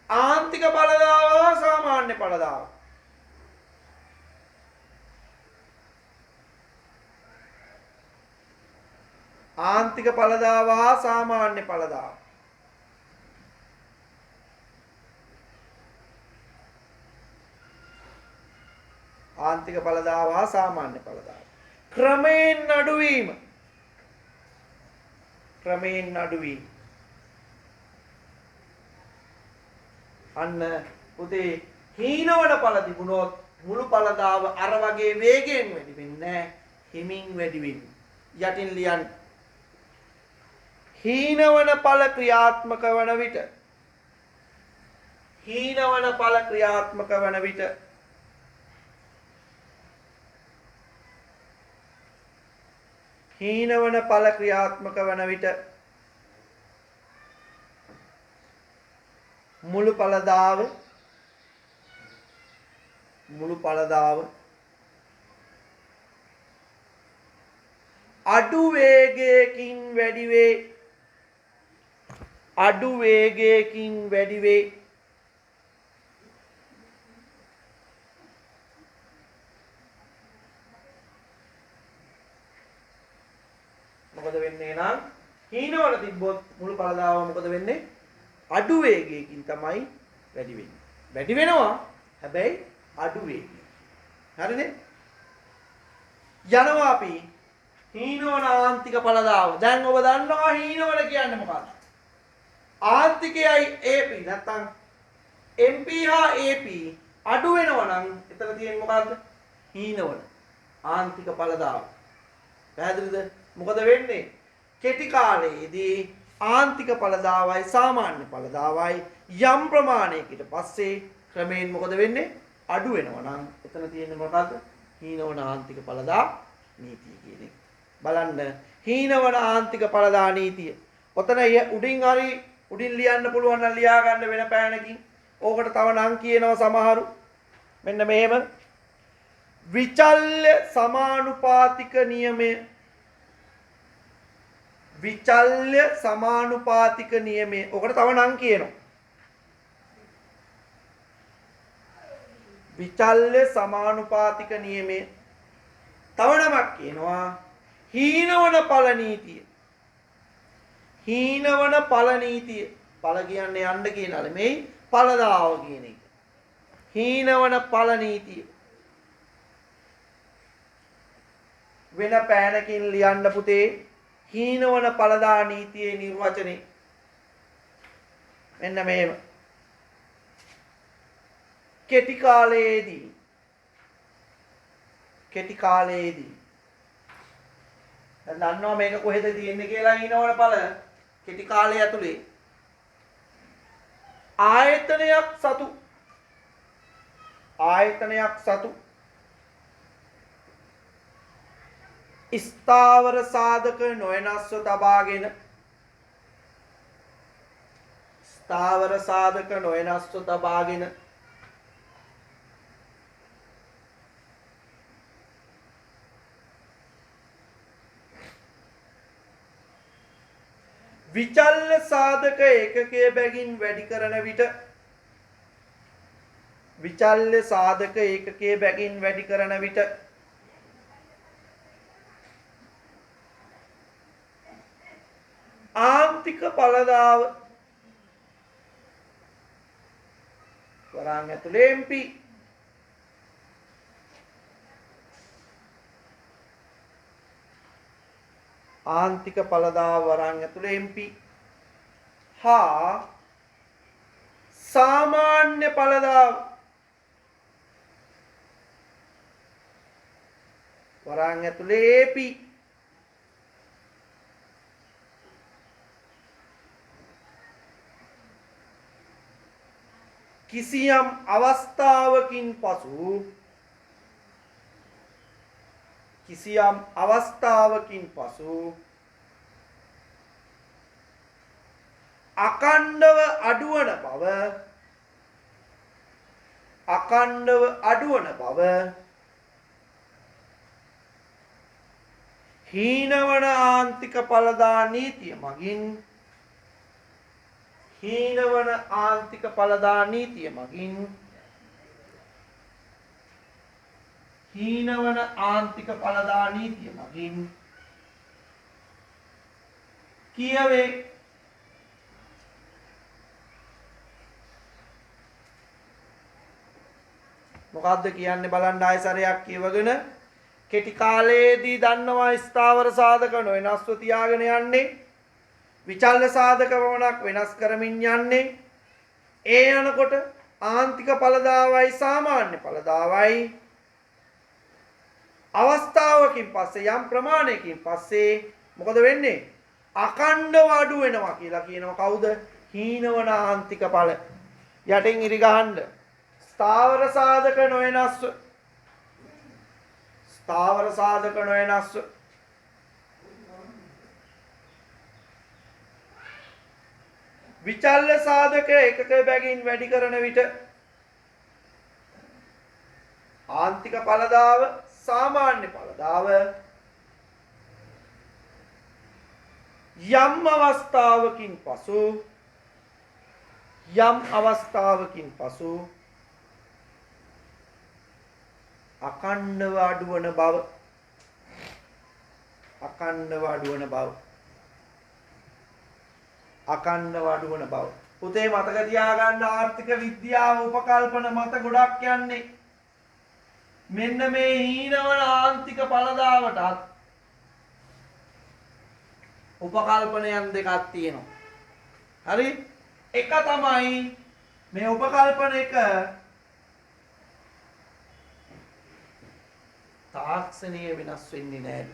ආන්තික ඵලදාව හා සාමාන්‍ය ඵලදාව ආන්තික ඵලදාව හා සාමාන්‍ය ඵලදාව ක්‍රමයෙන් අඩුවීම අන්න පුතේ හීනවන ඵල තිබුණොත් මුළු ඵලදාව අර වගේ වේගයෙන් වැඩි වෙන්නේ නැහැ. හිමින් වැඩි වෙන්නේ. යටින් ලියන්න. හීනවන ඵල ක්‍රියාත්මක වන විට මුළු ඵලදාව අඩු වේගයකින් වැඩි වේ. අඩු වේගයකින් වැඩි වේ. මොකද වෙන්නේ නම් හීනවල තිබ්බොත් මුළු පළදාව මොකද වෙන්නේ? අඩු වේගයකින් තමයි වැඩි වෙන්නේ. වැඩි වෙනවා හැබැයි අඩු වේගයකින්. හරිනේ? යනවා අපි හීනවන ආන්තික පළදාව. දැන් ඔබ දන්නවා හීනවල කියන්නේ මොකක්ද? ආන්තිකයයි AP නැත්තම් MP හා AP අඩු වෙනවා නම් එතන තියෙන්නේ මොකද්ද? හීනවන ආන්තික පළදාව. පැහැදිලිද? මොකද වෙන්නේ? කෙටි කාලයේදී ආන්තික පළදාවයි සාමාන්‍ය පළදාවයි යම් ප්‍රමාණයකට පස්සේ ක්‍රමයෙන් මොකද වෙන්නේ? අඩු වෙනවා නම් එතන තියෙන්නේ මොකද්ද? හීනවන ආන්තික පළදා නීතිය කියන එක. බලන්න හීනවන ආන්තික පළදා නීතිය. ඔතන උඩින් ලියන්න පුළුවන් නම් ලියා ගන්න වෙන පෑනකින්. ඕකට තව නම් කියනවා සමහරු. මෙන්න මෙහෙම. විචල්්‍ය සමානුපාතික නියමය. විචල්්‍ය සමානුපාතික නියමය. ඕකට තව නම් කියනවා. විචල්්‍ය සමානුපාතික නියමය. තව නමක් කියනවා හීනවන ඵල නීතිය. හීනවන ඵල නීතිය. ඵල කියන්නේ යන්න කියන නෙමෙයි ඵලදාව කියන එක. හීනවන ඵල නීතිය. වෙන පෑනකින් ලියන්න පුතේ හීනවන ඵලදා නීතියේ නිර්වචනේ. මෙන්න මේව. කෙටි කාලයේදී දැන් දන්නවා මේක කොහෙද තියෙන්නේ කියලා හීනවන ඵල කෙටි කාලය ඇතුලේ ආයතනයක් සතු ස්ථාවර සාධක නොවෙනස්ව තබාගෙන විචල්්‍ය සාධක ඒකකයේ බැගින් වැඩි කරන විට ආන්තික පළදාව වරන් ඇතුලේ MP ආන්තික පළදාව වරන් ඇතුලේ MP හා සාමාන්‍ය පළදාව වරන් ඇතුලේ AP කිසියම් අවස්ථාවකින් පසු අඛණ්ඩව අඩුවන බව හීනවන ආන්තික පළදා නීතිය මගින් කියවේ. මොකද්ද කියන්නේ බලන්න ආයෙ සරයක් කියවගෙන කෙටි කාලයේදී දන්නවා ස්ථාවර සාධක නොවෙනස්ව තියාගෙන යන්නේ විචල්්‍ය සාධක වමනක් වෙනස් කරමින් යන්නේ ඒ යනකොට ආන්තික පළදාවයි සාමාන්‍ය පළදාවයි අවස්ථාවකින් පස්සේ යම් ප්‍රමාණයකින් පස්සේ මොකද වෙන්නේ? අඛණ්ඩව අඩු වෙනවා කියලා කියනවා. කවුද? හීනවන ආන්තික ඵල. යටින් ඉරි ගහන්න. ස්ථාවර සාධක නොවෙනස්ව විචල්්‍ය සාධක එකක බැගින් වැඩි කරන විට ආන්තික පළදාව සාමාන්‍ය පළදාව යම් අවස්ථාවකින් පසු අකණ්ඩව අඩුවන බව පුතේ මතක තියාගන්න ආර්ථික විද්‍යාව උපකල්පන මත ගොඩක් යන්නේ මෙන්න මේ හීනවන ආන්තික පළදාවටත් උපකල්පනයන් දෙකක් තියෙනවා හරි එක තමයි මේ උපකල්පන එක තාක්ෂණීය වෙනස් වෙන්නේ නැහැ.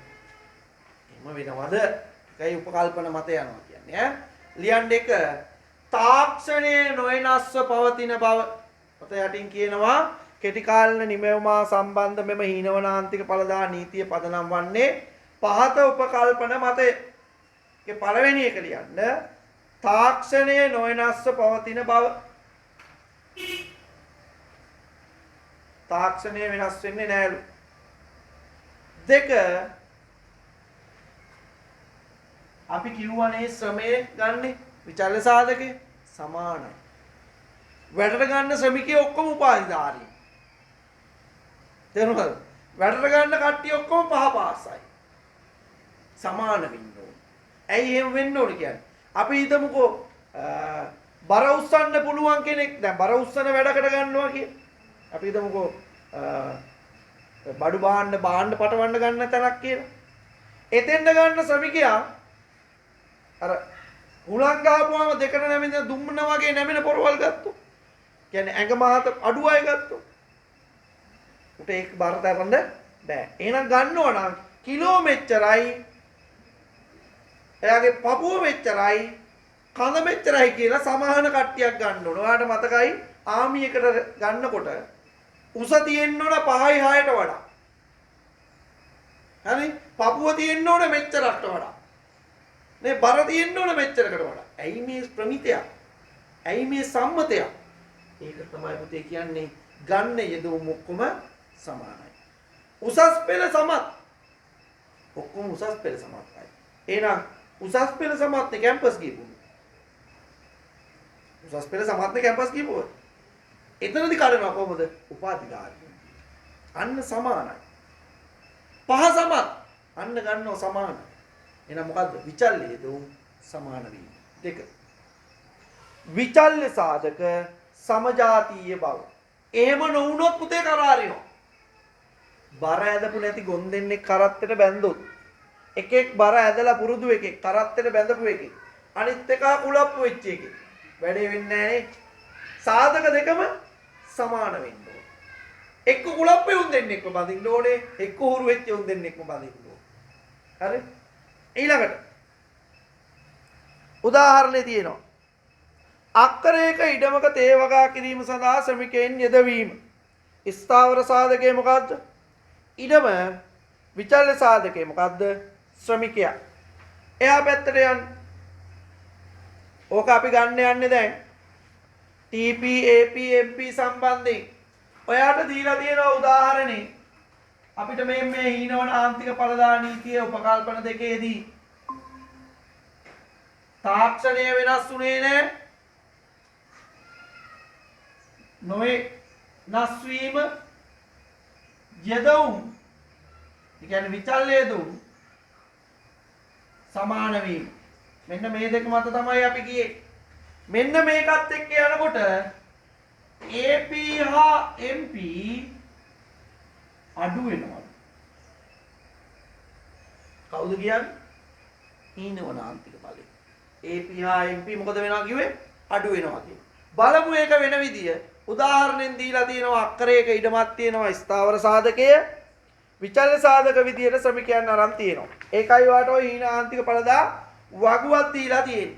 එහෙම වෙනවද? ඒකයි උපකල්පන මත යනවා කියන්නේ ඈ. ලියන්න එක තාක්ෂණයේ නොවෙනස්ව පවතින බව. පොත යටින් කියනවා කෙටි කාලීන නිමැවුමා සම්බන්ධ මෙම හීනවනාන්තික පළදා නීතිය පදනම් වන්නේ පහත උපකල්පන මතය. ඒ පළවෙනි එක ලියන්න තාක්ෂණයේ නොවෙනස්ව පවතින බව. තාක්ෂණය වෙනස් වෙන්නේ නැහැලු. දෙක අපි කිව්වනේ ශ්‍රමයේ ගන්න විචල්්‍ය සාධකේ සමානයි. වැඩට ගන්න ශ්‍රමිකයෝ ඔක්කොම උපාධිධාරී. තේරුණාද? වැඩට ගන්න කට්ටිය ඔක්කොම පහ පාසයි. සමාන වෙන්න ඕනේ. ඇයි එහෙම වෙන්න ඕනේ කියන්නේ? අපි හිතමුකෝ බර උස්සන්න පුළුවන් කෙනෙක් දැන් බර උස්සන වැඩකට ගන්නවා කියලා. අපි හිතමුකෝ බඩු බාන්න පටවන්න ගන්න තැනක් කියලා. එතෙන්ද ගන්න ශ්‍රමිකයා අර හුලං ගහපුවාම දෙකට නැමෙන දුම්මන වගේ නැමෙන පොරවල් ගත්තොත්. කියන්නේ ඇඟ මහත අඩු අය ගත්තොත්. උට ඒක බාර තරන්න බෑ. එහෙනම් ගන්නවා නම් කිලෝ මෙච්චරයි. එයාගේ පපුව මෙච්චරයි. කඳ මෙච්චරයි කියලා සමාන කට්ටියක් ගන්න ඕන. ඔයාලට මතකයි ආමි එකට ගන්නකොට උස තියෙන්න ඕන 5යි 6ට වඩා. හරි? පපුව තියෙන්න ඕන මෙච්චරකට වඩා. නේ බර තියෙන්න ඕන මෙච්චරකට වඩා. ඇයි මේ ප්‍රමිතය? ඇයි මේ සම්මතය? ඒක තමයි පුතේ කියන්නේ ගන්න යෙදුම් ඔක්කොම සමානයි. උසස් පෙළ සමත්. ඔක්කොම උසස් පෙළ සමත්යි. එහෙනම් උසස් පෙළ සමත්නේ කැම්පස් ගිහපු. උසස් පෙළ සමත්නේ කැම්පස් ගිහපුවා. එතනදි කඩනවා කොහොමද? උපාධිධාරී. අන්න සමානයි. පහ සමත්. අන්න ගන්නව සමානයි. එහෙනම් මොකද්ද? විචල්්‍ය යෙදුම් සමාන වීම. දෙක. විචල්්‍ය සාධක සමජාතීය බව. එහෙම නොවුනොත් පුතේ කරාරිනවා. බර ඇදපු නැති ගොන් දෙන්නෙක් කරත්තෙට බැන්දොත් එකෙක් බර ඇදලා පුරුදු එකෙක් කරත්තෙට බැඳපු එකෙක් අනිත් එක කුලප්පු වෙච්ච එකෙක් වැඩේ වෙන්නේ නැහනේ. සාධක දෙකම සමාන වෙන්න ඕනේ. එක්ක කුලප්පේ උන් දෙන්නෙක්ම බඳින්න ඕනේ, එක්ක හුරු වෙච්ච උන් දෙන්නෙක්ම බඳින්න ඕනේ. හරි? ඊළඟට උදාහරණේ තියෙනවා. අක්කරයක ඉඩමක තේ වගා කිරීම සඳහා ශ්‍රමිකයන් යෙදවීම. ස්ථාවර සාධකය මොකද්ද? ඉඩම. විචල්්‍ය සාධකය මොකද්ද? ශ්‍රමිකයා. එහා පැත්තට යන්න. ඕක අපි ගන්න යන්නේ දැන් TP AP MP සම්බන්ධයෙන්. ඔයාට දීලා තියෙන උදාහරණේ අපිට මේ හීනවන ආන්තික පළදා නීතිය උපකල්පන දෙකේදී තාක්ෂණය වෙනස් වුණේ නැහැ. වෙනස් වීම යෙදුම් ඒ කියන්නේ විචල්්‍ය යෙදුම් සමාන වීම. මෙන්න මේ දෙක මත තමයි අපි ගියේ. මෙන්න මේකත් එක්ක යනකොට AP හා MP අඩු වෙනවා. කවුද කියන්නේ? හීනවනාන්තික බලය. AP හා MP මොකද වෙනවා කිව්වේ? අඩු වෙනවා කියන්නේ. බලමු ඒක වෙන විදිය. උදාහරණෙන් දීලා තියෙනවා අක්කරයක ඉඩමක් තියෙනවා ස්ථාවර සාධකය විචල්්‍ය සාධක විදියට ශ්‍රමිකයන් අරන් තියෙනවා. ඒකයි වාට ඔය හීනාන්තික පළදා වගුවක් දීලා තියෙන්නේ.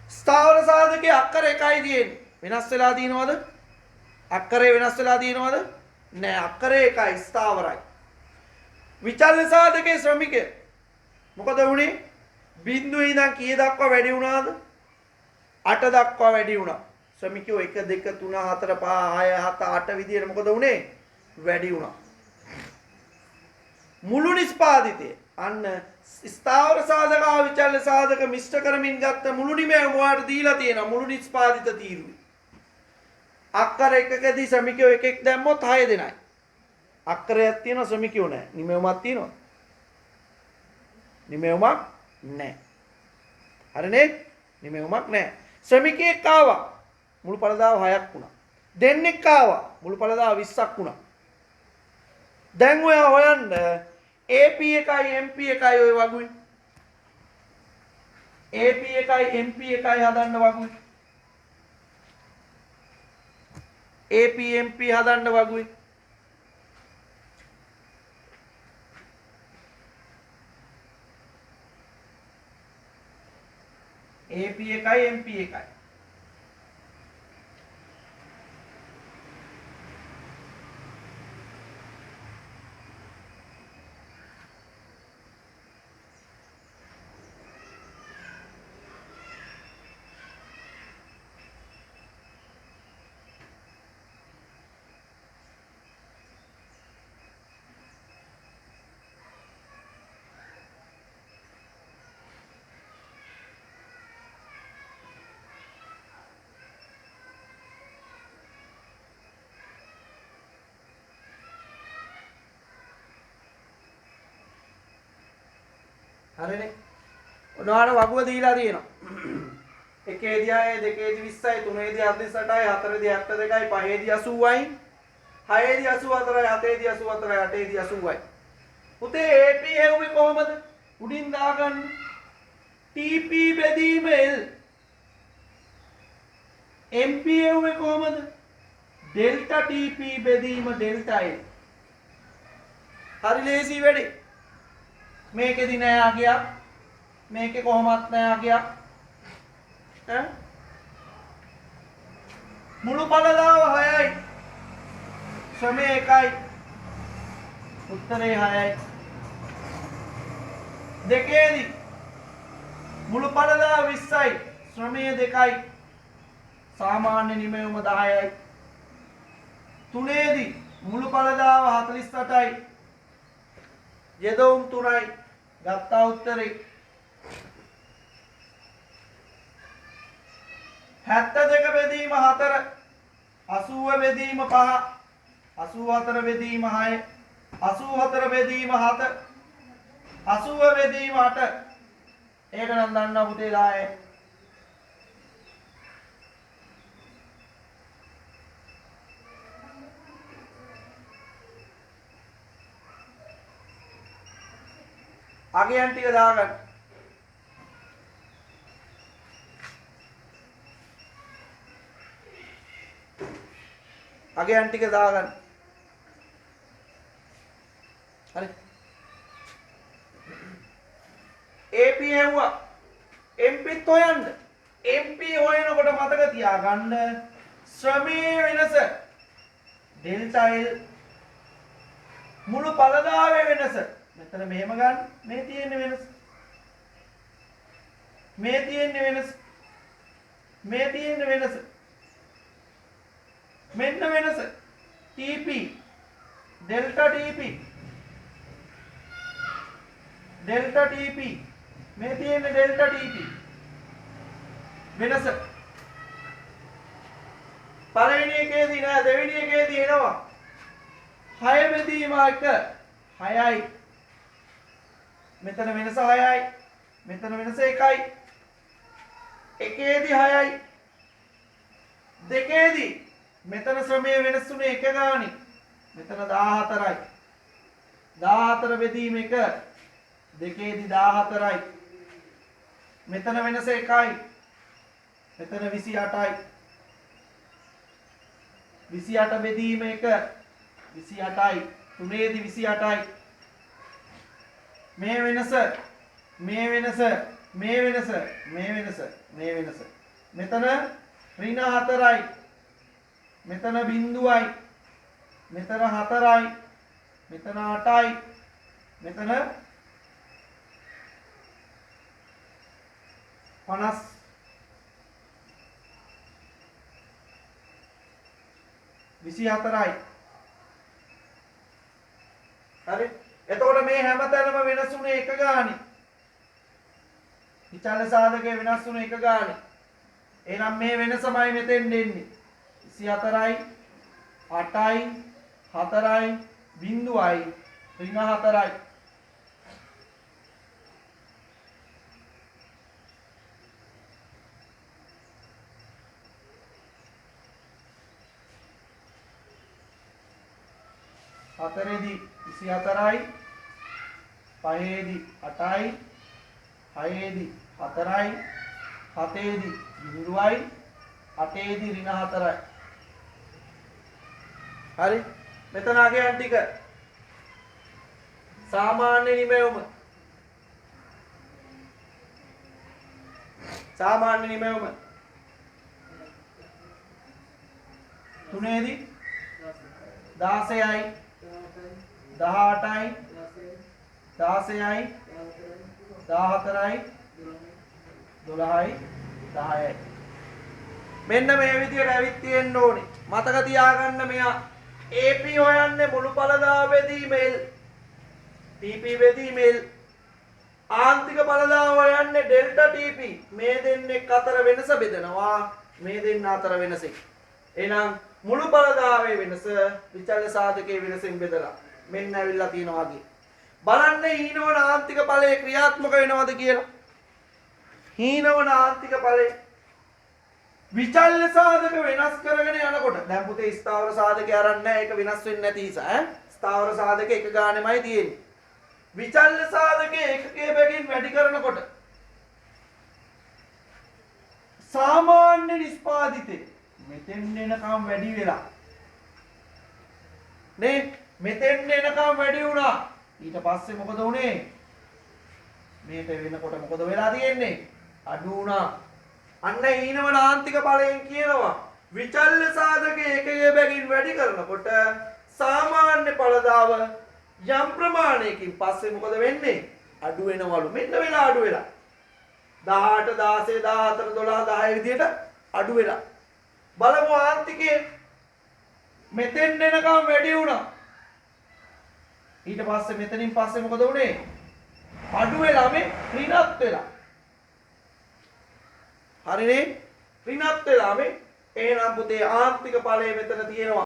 ස්ථාවර සාධකයේ අක්කර එකයි තියෙන්නේ. වෙනස් වෙලා තියෙනවද? අක්කරේ වෙනස් වෙලා තියෙනවද? නෑ අක්කරේ එකයි ස්ථාවරයි. විචල්්‍ය සාධකයේ ශ්‍රමිකය මොකද වුනේ? බිංදුවේ ඉඳන් කීය දක්වා වැඩි වුණාද? 8 දක්වා වැඩි වුණා. ශ්‍රමිකයෝ 1 2 3 4 5 6 7 8 විදියට මොකද වුනේ? වැඩි වුණා. මුළු නිෂ්පාදිතය අන්න ස්ථාවර සාධක විචල්්‍ය සාධක මිශ්‍ර කරමින් ගත්ත මුළු නිමැවුම වාට දීලා තියෙනවා මුළු නිෂ්පාදිත තීරුවේ. අක්කර එකකදී ශ්‍රමිකයෝ එකෙක් දැම්මොත් 6 දෙනයි. අක්කරයක් තියෙනවා ශ්‍රමිකයෝ නැහැ. නිමැවුමක් තියෙනවා. නිමැවුමක් නැහැ. හරිනේ? නිමැවුමක් නැහැ. ශ්‍රමිකයෙක් ආවා. මුළු පළදාව 6ක් වුණා. දෙන්නෙක් ආවා. මුළු පළදාව 20ක් වුණා. දැන් ඔයා හොයන්න AP එකයි MP එකයි ඔය වගුයි. AP එකයි MP එකයි හදන්න වගුයි. AP MP හදන්න වගුයි. AP එකයි MP එකයි. හරිනේ ඔයාලට වගුව දීලා තියෙනවා එකේදී 6 දෙකේදී 20යි තුනේදී 48යි හතරේදී 72යි පහේදී 80යි හයේදී 84යි හතේදී 84යි අටේදී 80යි පුතේ AP හෙව්වේ කොහමද උඩින් දාගන්න TP බෙදීම L MP හෙව්වේ කොහමද ඩෙල්ටා TP බෙදීම ඩෙල්ටා L හරි ලේසි වැඩේ මේකෙදි නෑ ආගියක් මේකේ කොහොමත් නෑ ආගියක් ඈ මුළු පළදාව 6යි ශ්‍රමය 1යි උත්තරේ 6යි දෙකේදී මුළු පළදාව 20යි ශ්‍රමය 2යි සාමාන්‍ය නිමැවුම 10යි තුනේදී මුළු පළදාව 48යි යෙදවුම් 3යි ගත්තා උත්තරේ 72 බෙදීම 4 80 බෙදීම 5 84 බෙදීම 6 84 බෙදීම 7 80 බෙදීම 8 ඒක නම් දන්නා පුතේ 10 අගයන් ටික දාගන්න අගයන් ටික දාගන්න හරි AP හෙව්වා MPත් හොයන්න MP හොයනකොට මතක තියාගන්න ශ්‍රමයේ වෙනස ඩෙල්ටා L මුළු පළදාවේ වෙනස මෙතන මෙහෙම ගන්න මේ තියෙන්නේ වෙනස මේ තියෙන්නේ වෙනස මේ තියෙන්නේ වෙනස මෙන්න වෙනස TP delta TP delta TP මේ තියෙන්නේ ඩෙල්ටා TP වෙනස පළවෙනි එකේදී නෑ දෙවෙනි එකේදී එනවා 6 බෙදීම 1 6යි මෙතන වෙනස 6යි මෙතන වෙනස 1යි එකේදී 6යි දෙකේදී මෙතන ශ්‍රමයේ වෙනස් උනේ 1 ගානේ මෙතන 14යි 14 බෙදීම 1 දෙකේදී 14යි මෙතන වෙනස 1යි මෙතන 28යි 28 බෙදීම 1 28යි තුනේදී 28යි මේ වෙනස මේ වෙනස මේ වෙනස මේ වෙනස මේ වෙනස මෙතන ඍණ 4යි මෙතන බිංදුවයි මෙතන 4යි මෙතන 8යි මෙතන 50 24යි හරි එතකොට මේ හැමතැනම වෙනසුනේ එක ගානේ. විචල්්‍ය සාධකයේ වෙනස් වුනේ එක ගානේ. එහෙනම් මේ වෙනසමයි මෙතෙන් දෙන්නේ. 24යි 8යි 4යි 0යි ඍණ 4යි. හතරේදී 24යි පහේදී 8යි හයේදී 4යි හතේදී 0යි අටේදී ඍණ 4යි. හරි මෙතන අගයන් ටික සාමාන්‍ය නිමැවුම තුනේදී 16යි 18යි 16යි 14යි 12යි 10යි. මෙන්න මේ විදියට ඇවිත් තියෙන්න ඕනේ. මතක තියාගන්න මෙයා AP හොයන්නේ මුළු ඵලදාව බෙදීමෙල් TP බෙදීමෙල් ආන්තික ඵලදාව හොයන්නේ ඩෙල්ටා TP. මේ දෙන්නෙක් අතර වෙනස බෙදනවා මේ දෙන්න අතර වෙනසෙක්. එහෙනම් මුළු ඵලදාවේ වෙනස විචල්්‍ය සාධකයේ වෙනසෙන් බෙදලා මෙන්න ඇවිල්ලා තියෙනවා වගේ. බලන්න හීනවන ආන්තික ඵලයේ ක්‍රියාත්මක වෙනවද කියලා. හීනවන ආන්තික ඵලය විචල්්‍ය සාධක වෙනස් කරගෙන යනකොට දැන් පුතේ ස්ථාවර සාධකය අරන් නැහැ. ඒක වෙනස් වෙන්නේ නැති නිසා ඈ. ස්ථාවර සාධක එක ගානෙමයි තියෙන්නේ. විචල්්‍ය සාධකයේ එකකයේ බැගින් වැඩි කරනකොට සාමාන්‍ය නිෂ්පාදිතේ මෙතෙන් එනකම් වැඩි වෙලා නේ මෙතෙන් එනකම් වැඩි වුණා. ඊට පස්සේ මොකද වුනේ? මේක වෙනකොට මොකද වෙලා තියෙන්නේ? අඩු වුණා. අන්න ඊනවන ආන්තික ඵලයෙන් කියනවා විචල්්‍ය සාධකයේ එකකයේ බැගින් වැඩි කරනකොට සාමාන්‍ය ඵලදාව යම් ප්‍රමාණයකින් පස්සේ මොකද වෙන්නේ? අඩු වෙනවලු. මෙන්න වෙලා අඩු වෙලා 18 16 14 12 10 විදියට අඩු වෙලා. බලමු ආන්තිකයේ මෙතෙන් එනකම් වැඩි වුණා. ඊට පස්සේ මෙතනින් පස්සේ මොකද වුනේ? අඩු වෙලා මේ ඍණත් වෙලා. හරිනේ? ඍණත් වෙලා මේ එහෙනම් පුතේ ආන්තික ඵලය මෙතන තියෙනවා.